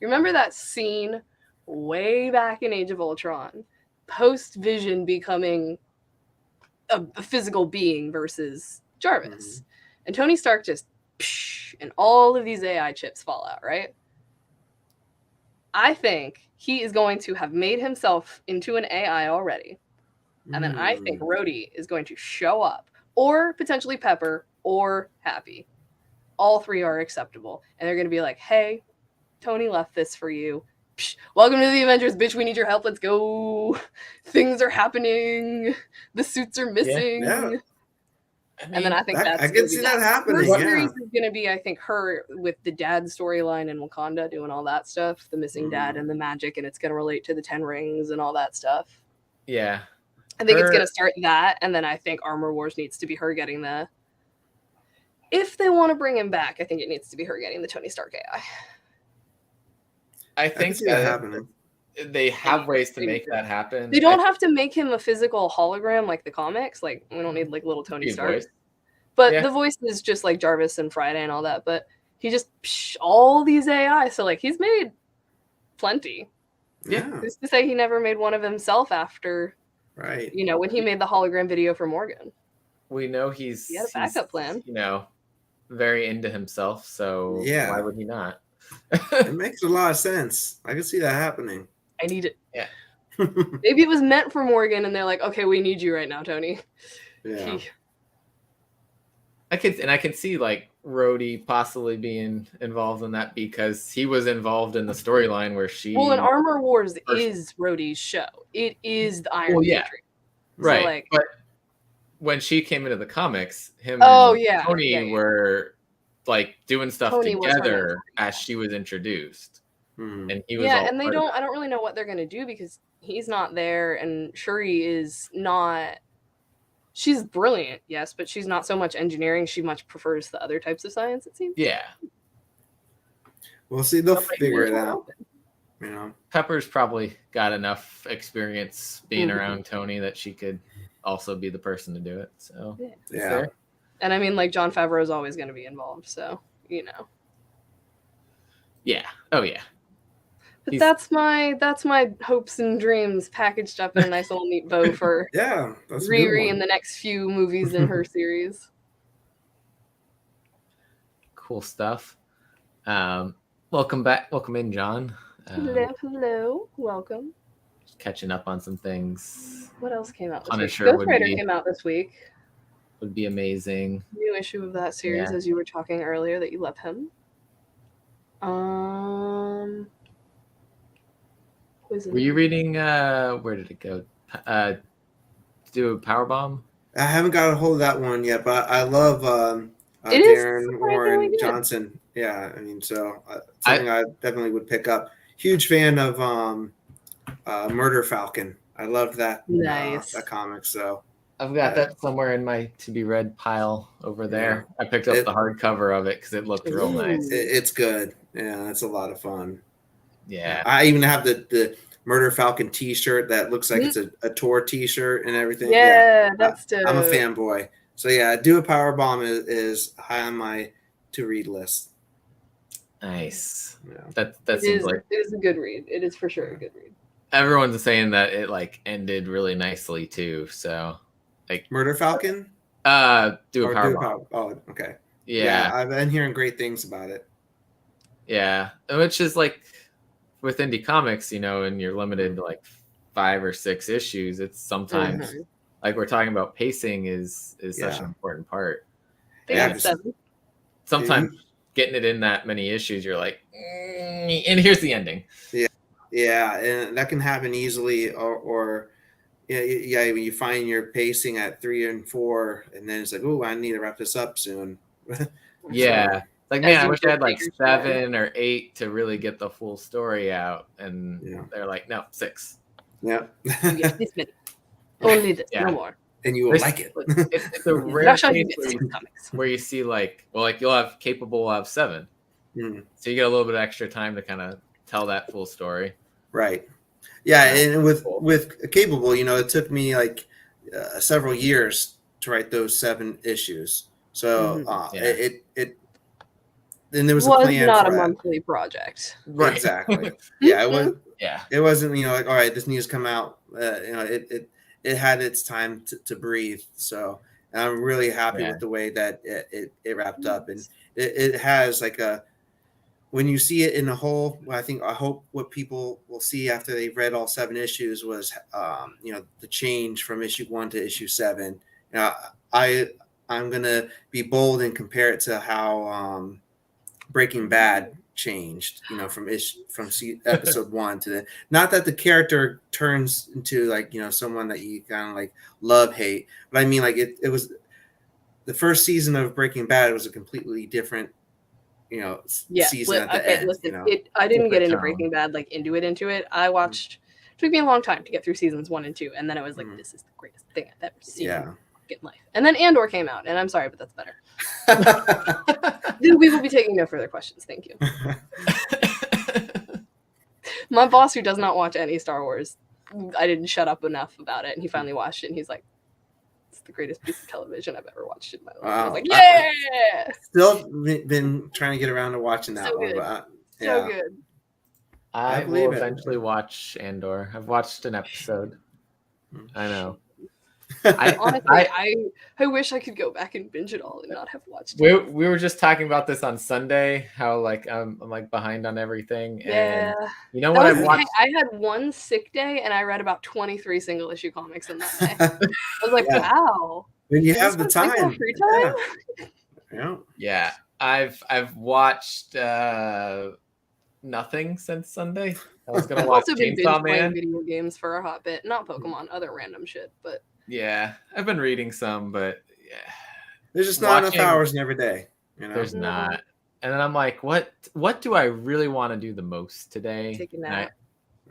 Remember that scene way back in Age of Ultron, post Vision becoming a physical being versus Jarvis, and Tony Stark just and all of these AI chips fall out, right? I think he is going to have made himself into an AI already. And then I think Rhodey is going to show up, or potentially Pepper, or Happy. All three are acceptable. And they're going to be like, hey, Tony left this for you. Psh, welcome to the Avengers, bitch. We need your help. Let's go. Things are happening. The suits are missing. Yeah. And then I think I that's can see that happening. Her Yeah. series is going to be, I think, her with the dad storyline in Wakanda doing all that stuff, the missing dad and the magic, and it's going to relate to the 10 rings and all that stuff. Yeah. I think it's going to start that, and then I think Armor Wars needs to be her getting the... If they want to bring him back, I think it needs to be her getting the Tony Stark AI. I I can think see that happening. they have ways to make that happen. They don't have to make him a physical hologram like the comics. Like, we don't need like little Tony His Stark. voice. But Yeah. the voice is just like Jarvis and Friday and all that. But he just all these AI. So like he's made plenty. Yeah. Who's to say he never made one of himself after, Right. you know, when he made the hologram video for Morgan. We know he's He had a backup plan. You know, very into himself. So Yeah. why would he not? It makes a lot of sense. I can see that happening. I need it. Yeah. Maybe it was meant for Morgan, and they're like, okay, we need you right now, Tony. Yeah. I can see like Rhodey possibly being involved in that because he was involved in the storyline where she. Well, and Armor Wars First- is Rhodey's show. It is the Iron Well, yeah. Patriot. Right. So, like, but when she came into the comics, him Oh, and yeah, Tony yeah, yeah. were like doing stuff Tony was her together mentor, as she was introduced. Hmm. And he was yeah, all and they part of don't. I don't really know what they're gonna do because he's not there, and Shuri is not. She's brilliant, yes, but she's not so much engineering. She much prefers the other types of science. It seems. it. Yeah. We'll see. They'll Somebody figure it More out. open. You know. Pepper's probably got enough experience being Mhm. around Tony that she could also be the person to do it. So Yeah. it's Yeah. there. And I mean, like Jon Favreau is always going to be involved, so you know. Yeah. Oh yeah. But that's my hopes and dreams packaged up in a nice little neat bow for Yeah, that's a good Riri one. in the next few movies in her series. Cool stuff. Welcome back. Welcome in, John. Hello. Welcome. Just catching up on some things. What else came out this Punisher week? Ghost Rider came out this week. Would be amazing. New issue of that series, as you were talking earlier, that you love him. Were you reading? Where did it go? Do a power bomb? I haven't got a hold of that one yet, but I love Darren Warren Johnson. Yeah, I mean, so something I definitely would pick up. Huge fan of Murder Falcon. I love that that comic. So I've got that somewhere in my to be read pile over there. Yeah. I picked up the hardcover of it because it looked real nice. It's good. Yeah, it's a lot of fun. Yeah, I even have the Murder Falcon T-shirt that looks like it's a tour T-shirt and everything. Yeah, that's dope. I'm a fanboy. So yeah, Do a Power Bomb is high on my to read list. Nice. Yeah. That seems like it is a good read. It is for sure a good read. Everyone's saying that it like ended really nicely too. So like Murder Falcon. Do a Power Bomb. Oh, okay. Yeah, I've been hearing great things about it. Yeah, which is like with indie comics, you know, and you're limited to like 5 or 6 issues. It's sometimes like we're talking about pacing is such an important part. Sometimes getting it in that many issues, you're like, and here's the ending. Yeah, and that can happen easily, or you find your pacing at 3 and 4, and then it's like, oh, I need to wrap this up soon. Yeah. Like, man, I wish I had like 7 or 8 to really get the full story out. And they're like, no, 6. Yeah. This many. Only this, no more. And you will like it. It's a rare case where you see like, well, like you'll have capable of 7. So you get a little bit of extra time to kind of tell that full story. Right. Yeah. And with capable, you know, it took me like several years to write those 7 issues. So then there was a plan not a monthly project. Right. Exactly. Yeah, it was. Yeah, it wasn't. You know, like, all right, this needs to come out. You know, it had its time to breathe. So I'm really happy with the way that it wrapped up, and it has like a. When you see it in a whole, I hope what people will see after they've read all 7 issues was, you know, the change from issue 1 to issue 7. You know, I'm gonna be bold and compare it to how Breaking Bad changed, you know, from episode 1 to not that the character turns into like, you know, someone that you kind of like love, hate, but I mean like it was the first season of Breaking Bad was a completely different, you know, season at the end. Listen, you know? I didn't get into Breaking Bad like into it. I watched. It took me a long time to get through seasons 1 and 2, and then I was like, this is the greatest thing I've ever seen in life. And then Andor came out, and I'm sorry, but that's better. We will be taking no further questions. Thank you. My boss, who does not watch any Star Wars, I didn't shut up enough about it, and he finally watched it, and he's like, it's the greatest piece of television I've ever watched in my life. Wow. I was like, yeah! Still been trying to get around to watching that one. But, so good. I will eventually watch Andor. I've watched an episode. I know. I wish I could go back and binge it all and not have watched it. We were just talking about this on Sunday, how like I'm like behind on everything. And you know what I watched? I had one sick day and I read about 23 single issue comics in that day. I was like, wow. When you have the time. Free time? Yeah. I've watched nothing since Sunday. I was gonna watch Chainsaw Man. Video games for a hot bit, not Pokemon, other random shit, but yeah, I've been reading some, but there's just not enough hours in every day. You know? There's not, and then I'm like, what do I really want to do the most today? Take a nap.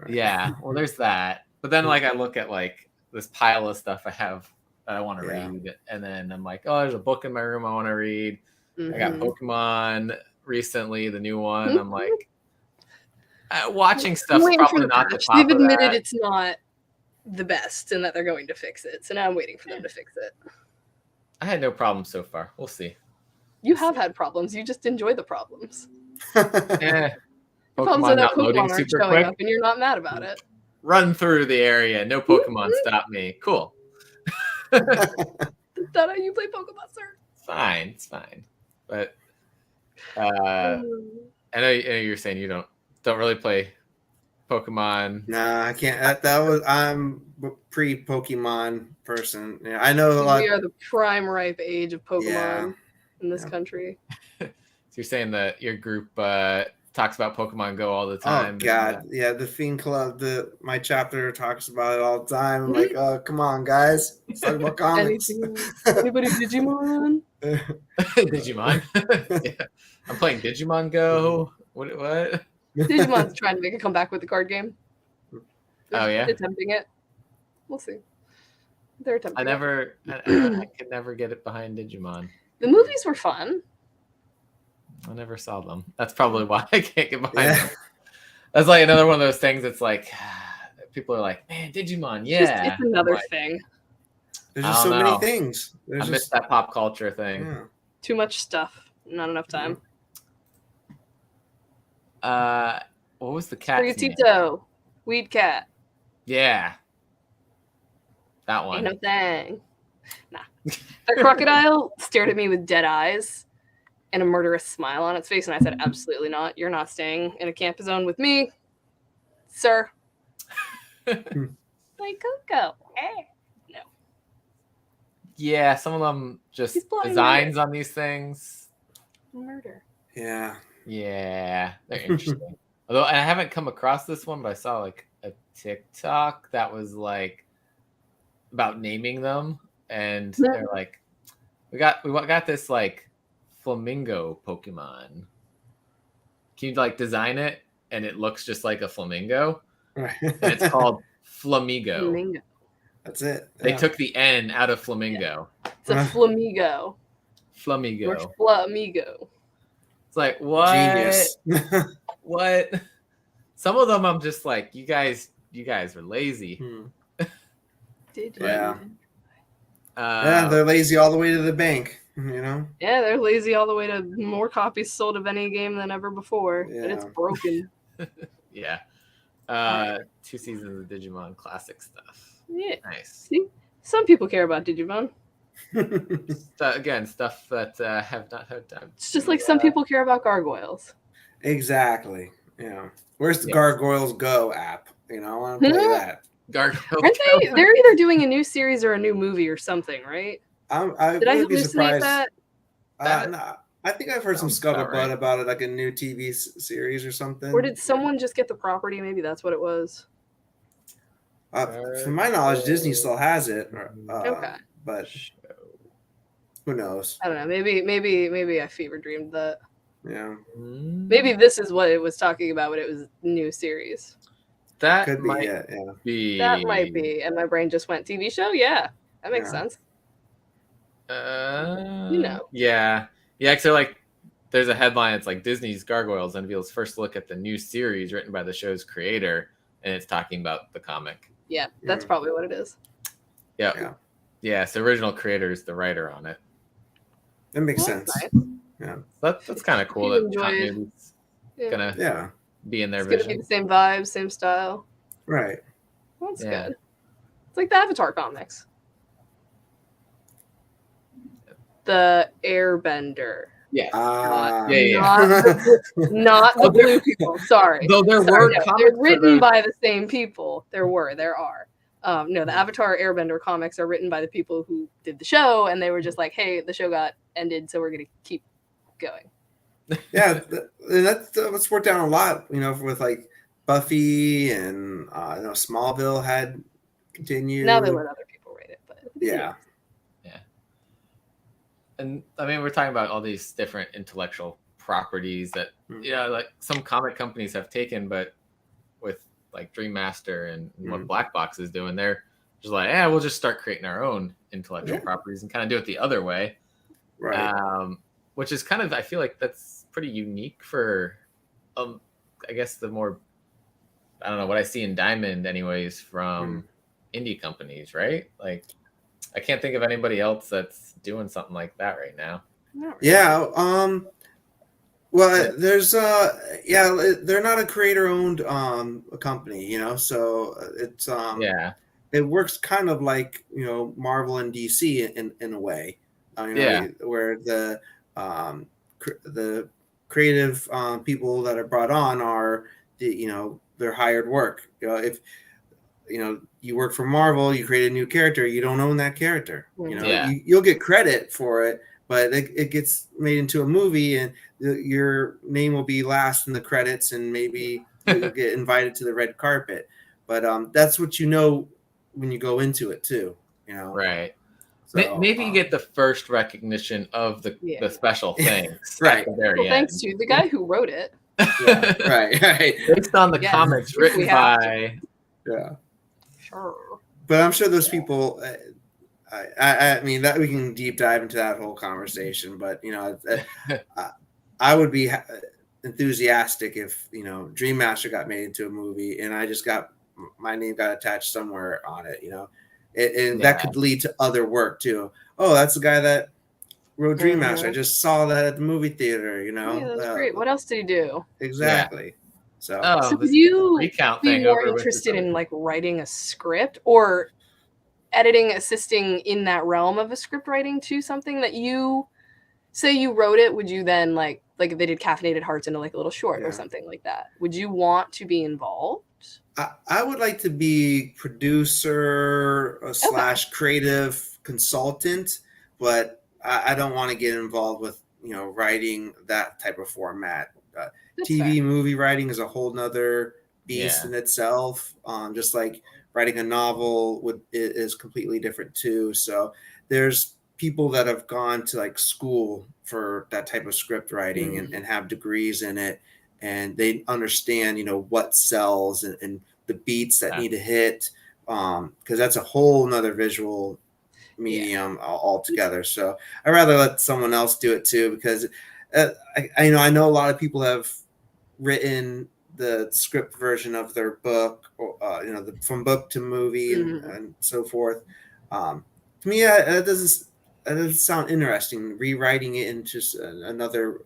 Yeah, well, there's that, but then like I look at like this pile of stuff I have that I want to read, and then I'm like, oh, there's a book in my room I want to read. I got Pokemon recently, the new one. I'm like, watching stuff's probably not the top. They've admitted it's not the best and that they're going to fix it. So now I'm waiting for them to fix it. I had no problems so far. We'll see. You have had problems. You just enjoy the problems. Yeah. Problems Pokemon with that not loading Pokemon aren't super showing quick. up, and you're not mad about it. Run through the area. No Pokemon stop me. Cool. Is that how you play Pokemon, sir? Fine. It's fine. But I know you're saying you don't really play Pokemon. Nah, I can't. I'm a pre-Pokemon person. Yeah, I know a lot. We are the prime ripe age of Pokemon Yeah. in this country. So you're saying that your group talks about Pokemon Go all the time. Oh God, yeah, the Fiend Club, my chapter talks about it all the time. I'm like, oh, come on, guys, let's talk about comics. Anybody Digimon? Digimon. Yeah. I'm playing Digimon Go. What? Digimon's trying to make a comeback with the card game. They're attempting it. We'll see. They're attempting I could never get it behind Digimon. The movies were fun. I never saw them. That's probably why I can't get behind them. That's like another one of those things. It's like people are like, man, Digimon, yeah. It's another thing. There's just so many things. I missed that pop culture thing. Yeah. Too much stuff. Not enough time. What was the cat? Tito, Weed Cat. Yeah. That one. Ain't no thing. Nah. The crocodile stared at me with dead eyes and a murderous smile on its face, and I said, absolutely not. You're not staying in a camp zone with me, sir. Like Coco. No. Yeah, some of them just designs on these things. Murder. Yeah. Yeah, they're interesting. Although I haven't come across this one, but I saw like a TikTok that was like about naming them, and they're like, we got this like flamingo Pokemon. Can you like design it and it looks just like a flamingo? Right. And it's called Flamigo. That's it. They took the N out of flamingo. Yeah. It's a Flamigo. Flamigo. Flamigo. It's like, what? Genius. What? Some of them I'm just like, you guys are lazy. Did you? Yeah. They're lazy all the way to the bank, you know? Yeah, they're lazy all the way to more copies sold of any game than ever before. Yeah. And it's broken. Yeah. 2 seasons of Digimon classic stuff. Yeah. Nice. See? Some people care about Digimon. Again, stuff that have not had time. It's just like some people care about gargoyles. Exactly. Yeah. Where's the Gargoyles Go app? You know, I want to play that. Gargoyles. Aren't they? They're either doing a new series or a new movie or something, right? I Did I wouldn't be hallucinate surprised. that? No, I think I've heard some scuttlebutt about it, like a new TV series or something. Or did someone just get the property? Maybe that's what it was. From my knowledge, Disney still has it. Okay. But who knows? I don't know. Maybe I fever dreamed that. Yeah. Maybe this is what it was talking about when it was new series. That could might be. That might be. And my brain just went TV show. Yeah, that makes sense. You know. Yeah. Yeah. So like, there's a headline. It's like Disney's Gargoyles unveils first look at the new series written by the show's creator, and it's talking about the comic. Yeah, that's probably what it is. Yeah. Yeah. So original creator is the writer on it. That makes sense. Nice. Yeah. That's kind of cool. That continuity's gonna be in their vision. It's gonna be the same vibe, same style. Right. That's good. It's like the Avatar comics. The Airbender. Yeah. Not the blue people. Sorry. Though there were comics they're written by the same people. There are. No, the Avatar Airbender comics are written by the people who did the show, and they were just like, hey, the show got ended, so we're going to keep going. Yeah, that's worked out a lot, you know, with like Buffy and Smallville had continued. Now they let other people write it, but yeah. And I mean, we're talking about all these different intellectual properties that like some comic companies have taken, but with like Dream Master and what Black Box is doing, they're just like, we'll just start creating our own intellectual properties and kind of do it the other way. Right. Which is kind of, I feel like that's pretty unique for, I guess the more, I don't know, what I see in Diamond anyways from indie companies, right? Like, I can't think of anybody else that's doing something like that right now. Yeah. Well, there's they're not a creator-owned company, you know, so it's Yeah. it works kind of like, you know, Marvel and DC in a way, you know, Yeah. where the creative people that are brought on are you know, they're hired work. You know, if you know you work for Marvel, you create a new character, you don't own that character. You know, Yeah. you'll get credit for it, but it gets made into a movie, and your name will be last in the credits, and maybe you'll get invited to the red carpet. But that's what you know when you go into it too. You know, Right. so Maybe you get the first recognition of the special things right. at the very Well, thanks end. to the guy who wrote it. Yeah, right. Based on the comics written by. Yeah. Sure. But I'm sure those people. I mean that we can deep dive into that whole conversation, but you know, I would be enthusiastic if, you know, Dream Master got made into a movie and I just got my name got attached somewhere on it, you know, and that could lead to other work too. Oh, that's the guy that wrote Dream Master. I just saw that at the movie theater, you know. Yeah, that's great. What else did he do? Exactly. So would you Recount be thing more interested in like writing a script or editing, assisting in that realm of a script writing to something that you say you wrote it? Would you then like if they did Caffeinated Hearts into like a little short or something like that? Would you want to be involved? I would like to be producer / creative consultant, but I don't want to get involved with, you know, writing that type of format. TV movie writing is a whole nother beast in itself. Just like writing a novel is completely different too. So there's people that have gone to like school for that type of script writing and have degrees in it, and they understand, you know, what sells and the beats that need to hit, because that's a whole nother visual medium altogether. So I'd rather let someone else do it too, because I know a lot of people have written the script version of their book, or, you know, from book to movie and so forth. To me, that doesn't sound interesting. Rewriting it into just another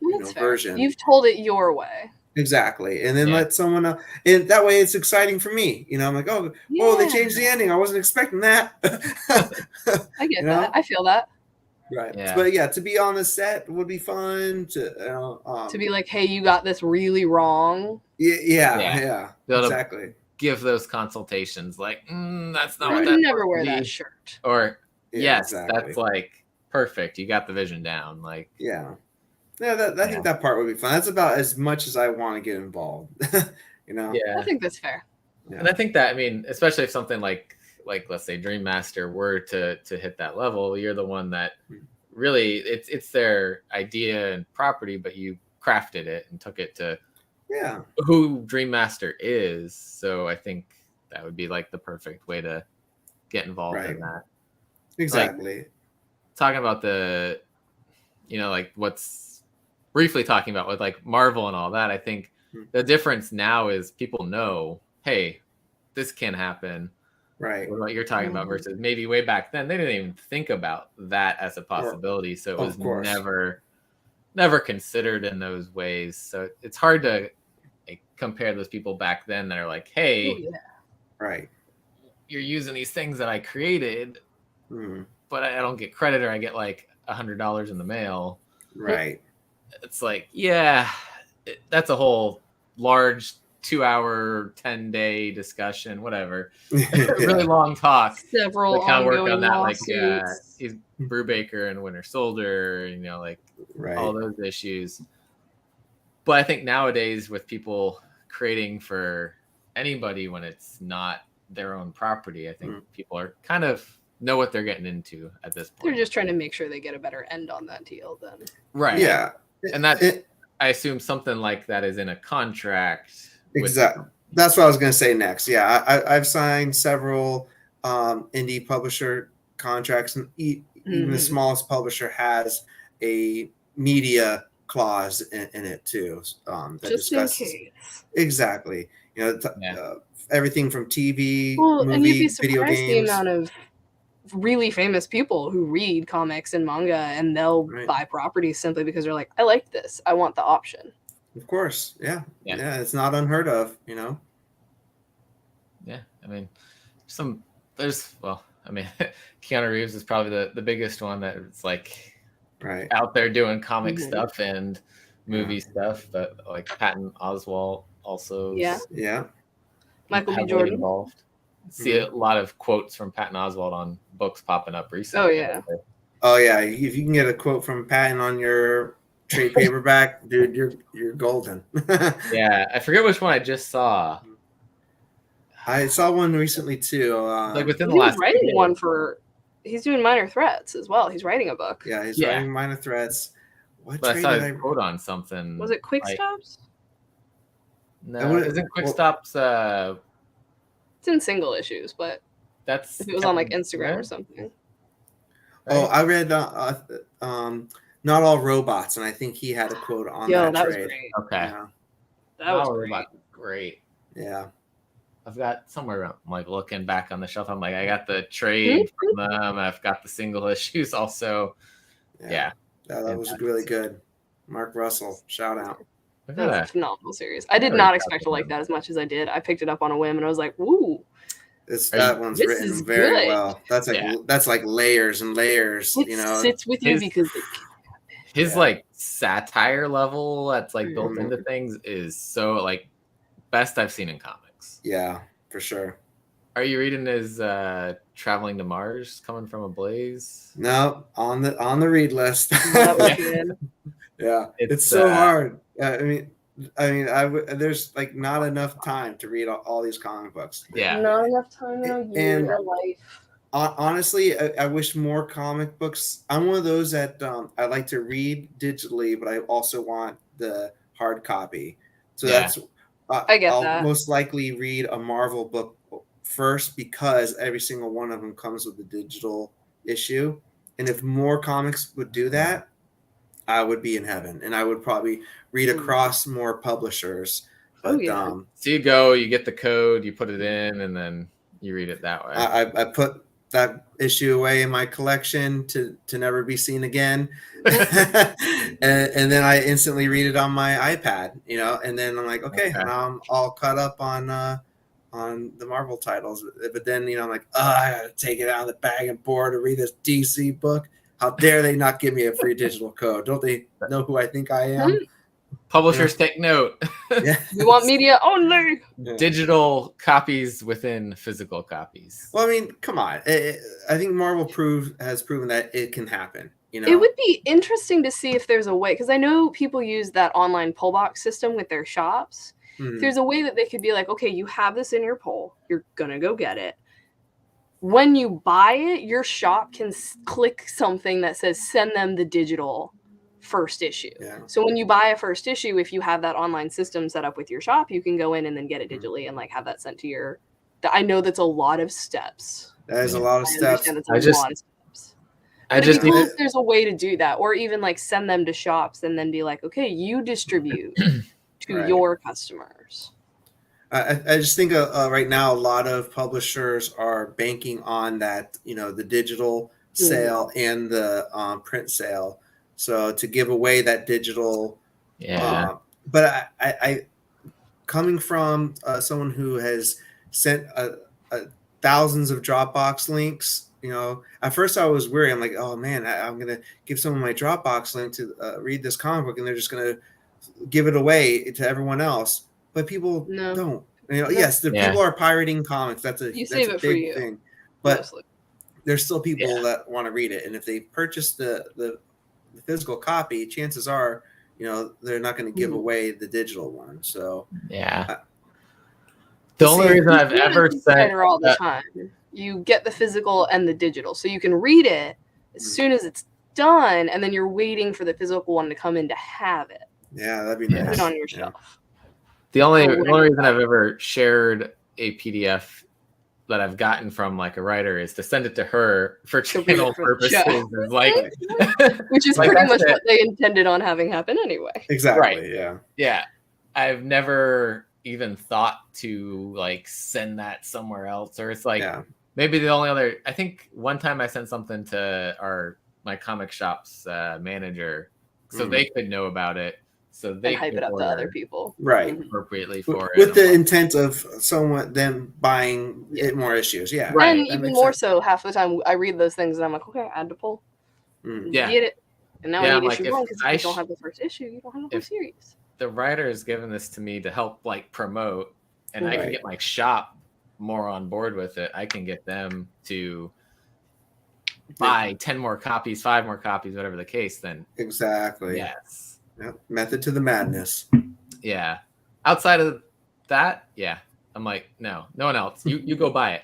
you know, version. You've told it your way. Exactly, and then let someone else, and that way it's exciting for me. You know, I'm like, oh, they changed the ending. I wasn't expecting that. I get that. I feel that. Right. Yeah. But yeah, to be on the set would be fun. To be like, hey, you got this really wrong. Yeah. Exactly. Give those consultations like, that's not I what would never wear that shirt. Or that's like perfect. You got the vision down. Like I think that part would be fun. That's about as much as I want to get involved. You know. Yeah. I think that's fair. Yeah. And I think that, I mean, especially if something like let's say Dream Master were to hit that level, you're the one that really it's their idea and property, but you crafted it and took it to who Dream Master is. So I think that would be like the perfect way to get involved in that. Exactly. Like, talking about the, you know, like what's briefly talking about with like Marvel and all that, I think the difference now is people know, hey, this can happen. Right. What you're talking about versus maybe way back then, they didn't even think about that as a possibility. So it was never considered in those ways. So it's hard to compare those people back then that are like, hey, right, you're using these things that I created, but I don't get credit, or I get like $100 in the mail. Right. It's like, that's a whole large 2-hour, 10-day discussion, whatever. Really long talk. Several work on that, lawsuits. like he's Brubaker and Winter Soldier, you know, like all those issues. But I think nowadays with people creating for anybody when it's not their own property, I think people are kind of know what they're getting into at this point. They're just trying to make sure they get a better end on that deal then. Right. Yeah. And that I assume something like that is in a contract. Exactly. That's what I was going to say next. Yeah, I've signed several indie publisher contracts, and even the smallest publisher has a media clause in it too. That just discusses, in case. Exactly. You know, everything from TV, and you'd movie, be video surprised games. the amount of really famous people who read comics and manga, and they'll buy properties simply because they're like, I like this. I want the option. Of course. Yeah. It's not unheard of, you know? Yeah. I mean, Keanu Reeves is probably the biggest one that it's like out there doing comic stuff and movie stuff, but like Patton Oswalt also. Yeah. Michael B. Jordan involved. See a lot of quotes from Patton Oswalt on books popping up recently. Oh yeah. If you can get a quote from Patton on your trade paperback, dude, you're golden. Yeah, I forget which one I just saw. I saw one recently too. Like within the last. Writing one for. He's doing Minor Threats as well. He's writing a book. Yeah, he's writing Minor Threats. But I saw his quote on something. Was it Quick Stops? No, isn't Quick Stops? It's in single issues, but that's if it was on like Instagram or something. Right? Oh, I read Not All Robots, and I think he had a quote on that was trade. great. Okay. Yeah. That was great. Great. Yeah. I've got somewhere, I'm like looking back on the shelf. I'm like, I got the trade from them. I've got the single issues also. Yeah. That was really good. Mark Russell, shout out. That's a phenomenal series. I did not expect to like that as much as I did. I picked it up on a whim and I was like, "Ooh, that one's written very well." That's like layers and layers. It sits with you because his like satire level that's like built into things is so like best I've seen in comics. Yeah, for sure. Are you reading his Traveling to Mars, Coming from a Blaze? No, on the read list. Yeah, it's so hard. I mean, there's like not enough time to read all these comic books. Yeah, not enough time in your life. Honestly, I wish more comic books. I'm one of those that I like to read digitally, but I also want the hard copy. So that's I'll most likely read a Marvel book first because every single one of them comes with a digital issue. And if more comics would do that, I would be in heaven, and I would probably read across more publishers. But, so you go, you get the code, you put it in, and then you read it that way. I put that issue away in my collection to never be seen again, and then I instantly read it on my iPad, and then I'm like, okay. Now I'm all caught up on the Marvel titles. But then, I'm like, I gotta take it out of the bag and board to read this DC book. How dare they not give me a free digital code? Don't they know who I think I am? Publishers take note. You want media only. Digital copies within physical copies. Well, I mean, come on. I think Marvel has proven that it can happen. It would be interesting to see if there's a way, because I know people use that online pull box system with their shops. If there's a way that they could be like, okay, you have this in your pull. You're going to go get it. When you buy it, your shop can click something that says send them the digital first issue. Yeah. So when you buy a first issue, if you have that online system set up with your shop, you can go in and then get it digitally and like have that sent to your. I know that's a lot of steps. That is a lot of steps. It'd be cool if there's a way to do that, or even like send them to shops and then be like, okay, you distribute to your customers. I just think right now a lot of publishers are banking on that, the digital sale and the print sale. So to give away that digital, but I coming from someone who has sent thousands of Dropbox links, at first I was worried. I'm like, oh man, I'm gonna give someone my Dropbox link to read this comic book, and they're just gonna give it away to everyone else. But people don't. Yes, people are pirating comics. That's a big thing. But there's still people that want to read it, and if they purchase the physical copy, chances are, they're not going to give away the digital one. So the only reason I've ever said all the time, you get the physical and the digital, so you can read it as soon as it's done, and then you're waiting for the physical one to come in to have it. Yeah, that'd be nice. Put it on your shelf. The only reason I've ever shared a PDF that I've gotten from like a writer is to send it to her for channel purposes. Which is pretty much what they intended on having happen anyway. Exactly. Right. Yeah. Yeah. I've never even thought to like send that somewhere else, or it's like maybe the only other, I think one time I sent something to my comic shop's manager so they could know about it. So they and hype could it up to order other people. Right. Mhm. appropriately for it. With the intent of somewhat them buying it more issues. Yeah. Right. And that even makes more sense. so, half the time I read those things and I'm like, okay, add to pull. Yeah. Get it. And now Yeah, I I'm need like, issue if 1 because if I you don't have the first issue, you don't have the whole if- series. The writer has given this to me to help like promote, and I can Right. get my shop more on board with it. I can get them to buy 10 more copies, 5 more copies, whatever the case, then Exactly. yes. Yep. Method to the madness. Yeah. Outside of that, yeah. I'm like, no one else. You go buy it.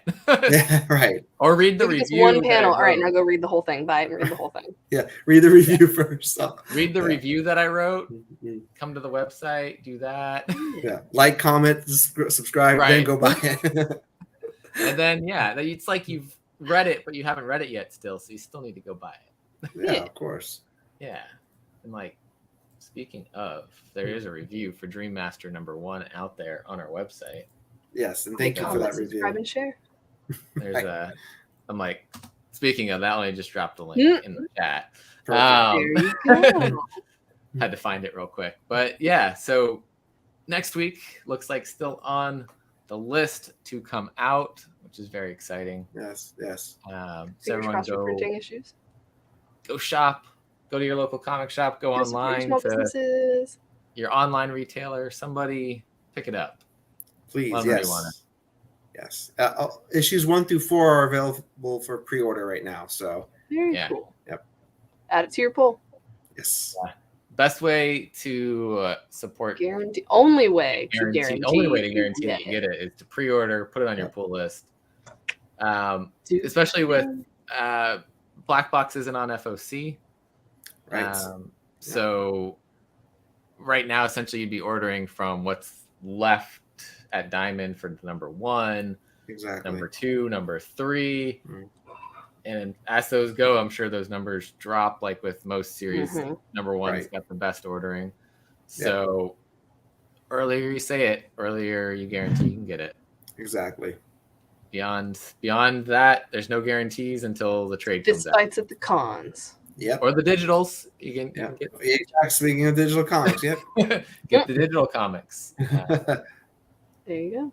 Yeah, right. Or read the Look at this review. one panel. that I All right, wrote. now go read the whole thing. Buy it and read the whole thing. Yeah. Read the review first. Read the Yeah. review that I wrote. Mhm. Come to the website. Do that. Yeah. Like, comment, subscribe, then Right. go buy it. And then it's like you've read it, but you haven't read it yet still, so you still need to go buy it. Yeah, of course. Yeah. And like, speaking of, there is a review for Dream Master #1 out there on our website. Yes, and thank you for Comment, that subscribe, review. and share. There's I'm like, speaking of that one, I just dropped a link in the chat. Perfect. There you go. Had to find it real quick. But yeah, so next week looks like still on the list to come out, which is very exciting. Yes. So Fingers everyone crossed for printing go issues. shop, go to your local comic shop, go Go support online small to businesses. your online retailer, somebody pick it up. Please, Let 'em know you want yes. Yes. Issues 1 through 4 are available for pre-order right now. So, Very Yeah. cool. Yep. Add it to your pull. yes. Best way to support Only way to guarantee that you get it is to pre-order, put it on your pull list. Dude. Especially with Black Box isn't on FOC. Right. So right now, essentially, you'd be ordering from what's left at Diamond for #1, Exactly. #2, #3. Mm. And as those go, I'm sure those numbers drop like with most series. Mhm. #1's Right. got the best ordering. So earlier you say it, earlier you guarantee you can get it. Exactly. Beyond that, there's no guarantees until the trade comes out. Despite of the cons. Yep. Or the digitals. You can Yeah. get, Speaking of digital comics, yep. get the digital comics. There you go.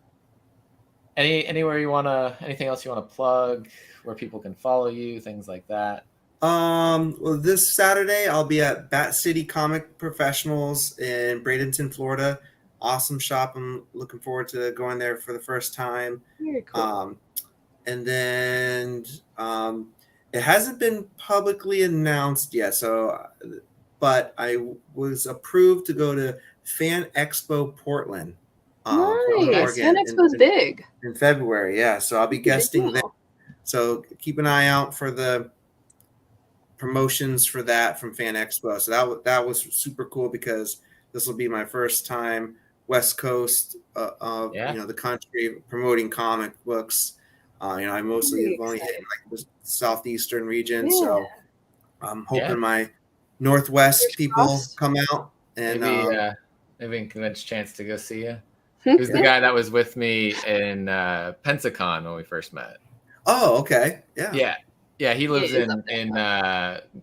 Anywhere you anything else you want to plug, where people can follow you, things like that. Well, this Saturday I'll be at Bat City Comic Professionals in Bradenton, Florida. Awesome shop. I'm looking forward to going there for the first time. Very cool. And then it hasn't been publicly announced yet. But I was approved to go to Fan Expo Portland. Portland, nice. Oregon, Fan Expo's big. in February. Yeah, so I'll be guesting there. So keep an eye out for the promotions for that from Fan Expo. So that was super cool because this will be my first time West Coast of the country promoting comic books. I mostly have only hit like the southeastern region, so I'm hoping my Northwest people come out and maybe we can convince Chance to go see you. Who's the guy that was with me in Pensacon when we first met? Oh, okay. Yeah. He lives in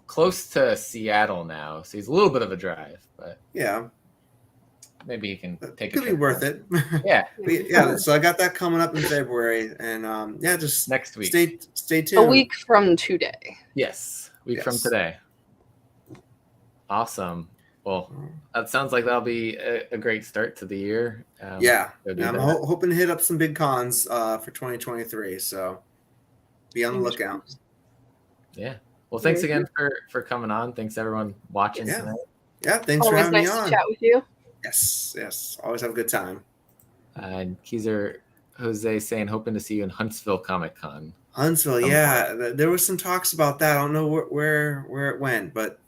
close to Seattle now, so he's a little bit of a drive, but maybe he can take it. Could be worth it. Yeah. So I got that coming up in February, and just next week. Stay tuned. A week from today. Yes, from today. Awesome. Well, that sounds like that'll be a great start to the year. I'm hoping to hit up some big cons for 2023. So be on the lookout. Yeah. Well, thanks again for coming on. Thanks everyone watching tonight. Yeah. Thanks for having me on. Always nice to chat with you. Yes. Always have a good time. And Keezer Jose saying hoping to see you in Huntsville Comic Con. Huntsville, there was some talks about that. I don't know where it went, but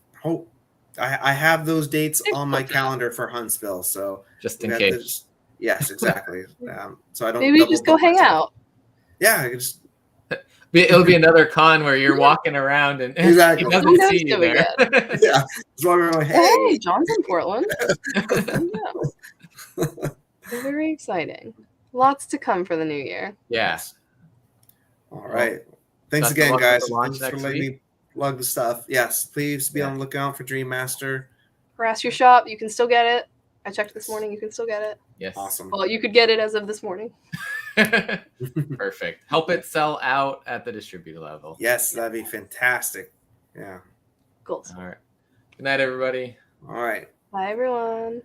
I have those dates on my calendar for Huntsville, so just in case. Yes, exactly. So I don't. Maybe just go hang out. Yeah, it'll be another con where you're walking around and exactly. he doesn't see you there. Yeah, it's like, hey, John's in Portland. Very exciting. Lots to come for the new year. Yes. All right. best Thanks of again, luck with guys. the launch Thanks for next letting week. me plug the stuff. Yes, please be Yeah. on the lookout for Dream Master. Harass your shop. You can still get it. I checked this morning. You can still get it. Yes. Awesome. Well, you could get it as of this morning. Perfect. Help it sell out at the distributor level. Yes, that'd be fantastic. Yeah. Goals. All right. Good night, everybody. All right. Bye, everyone.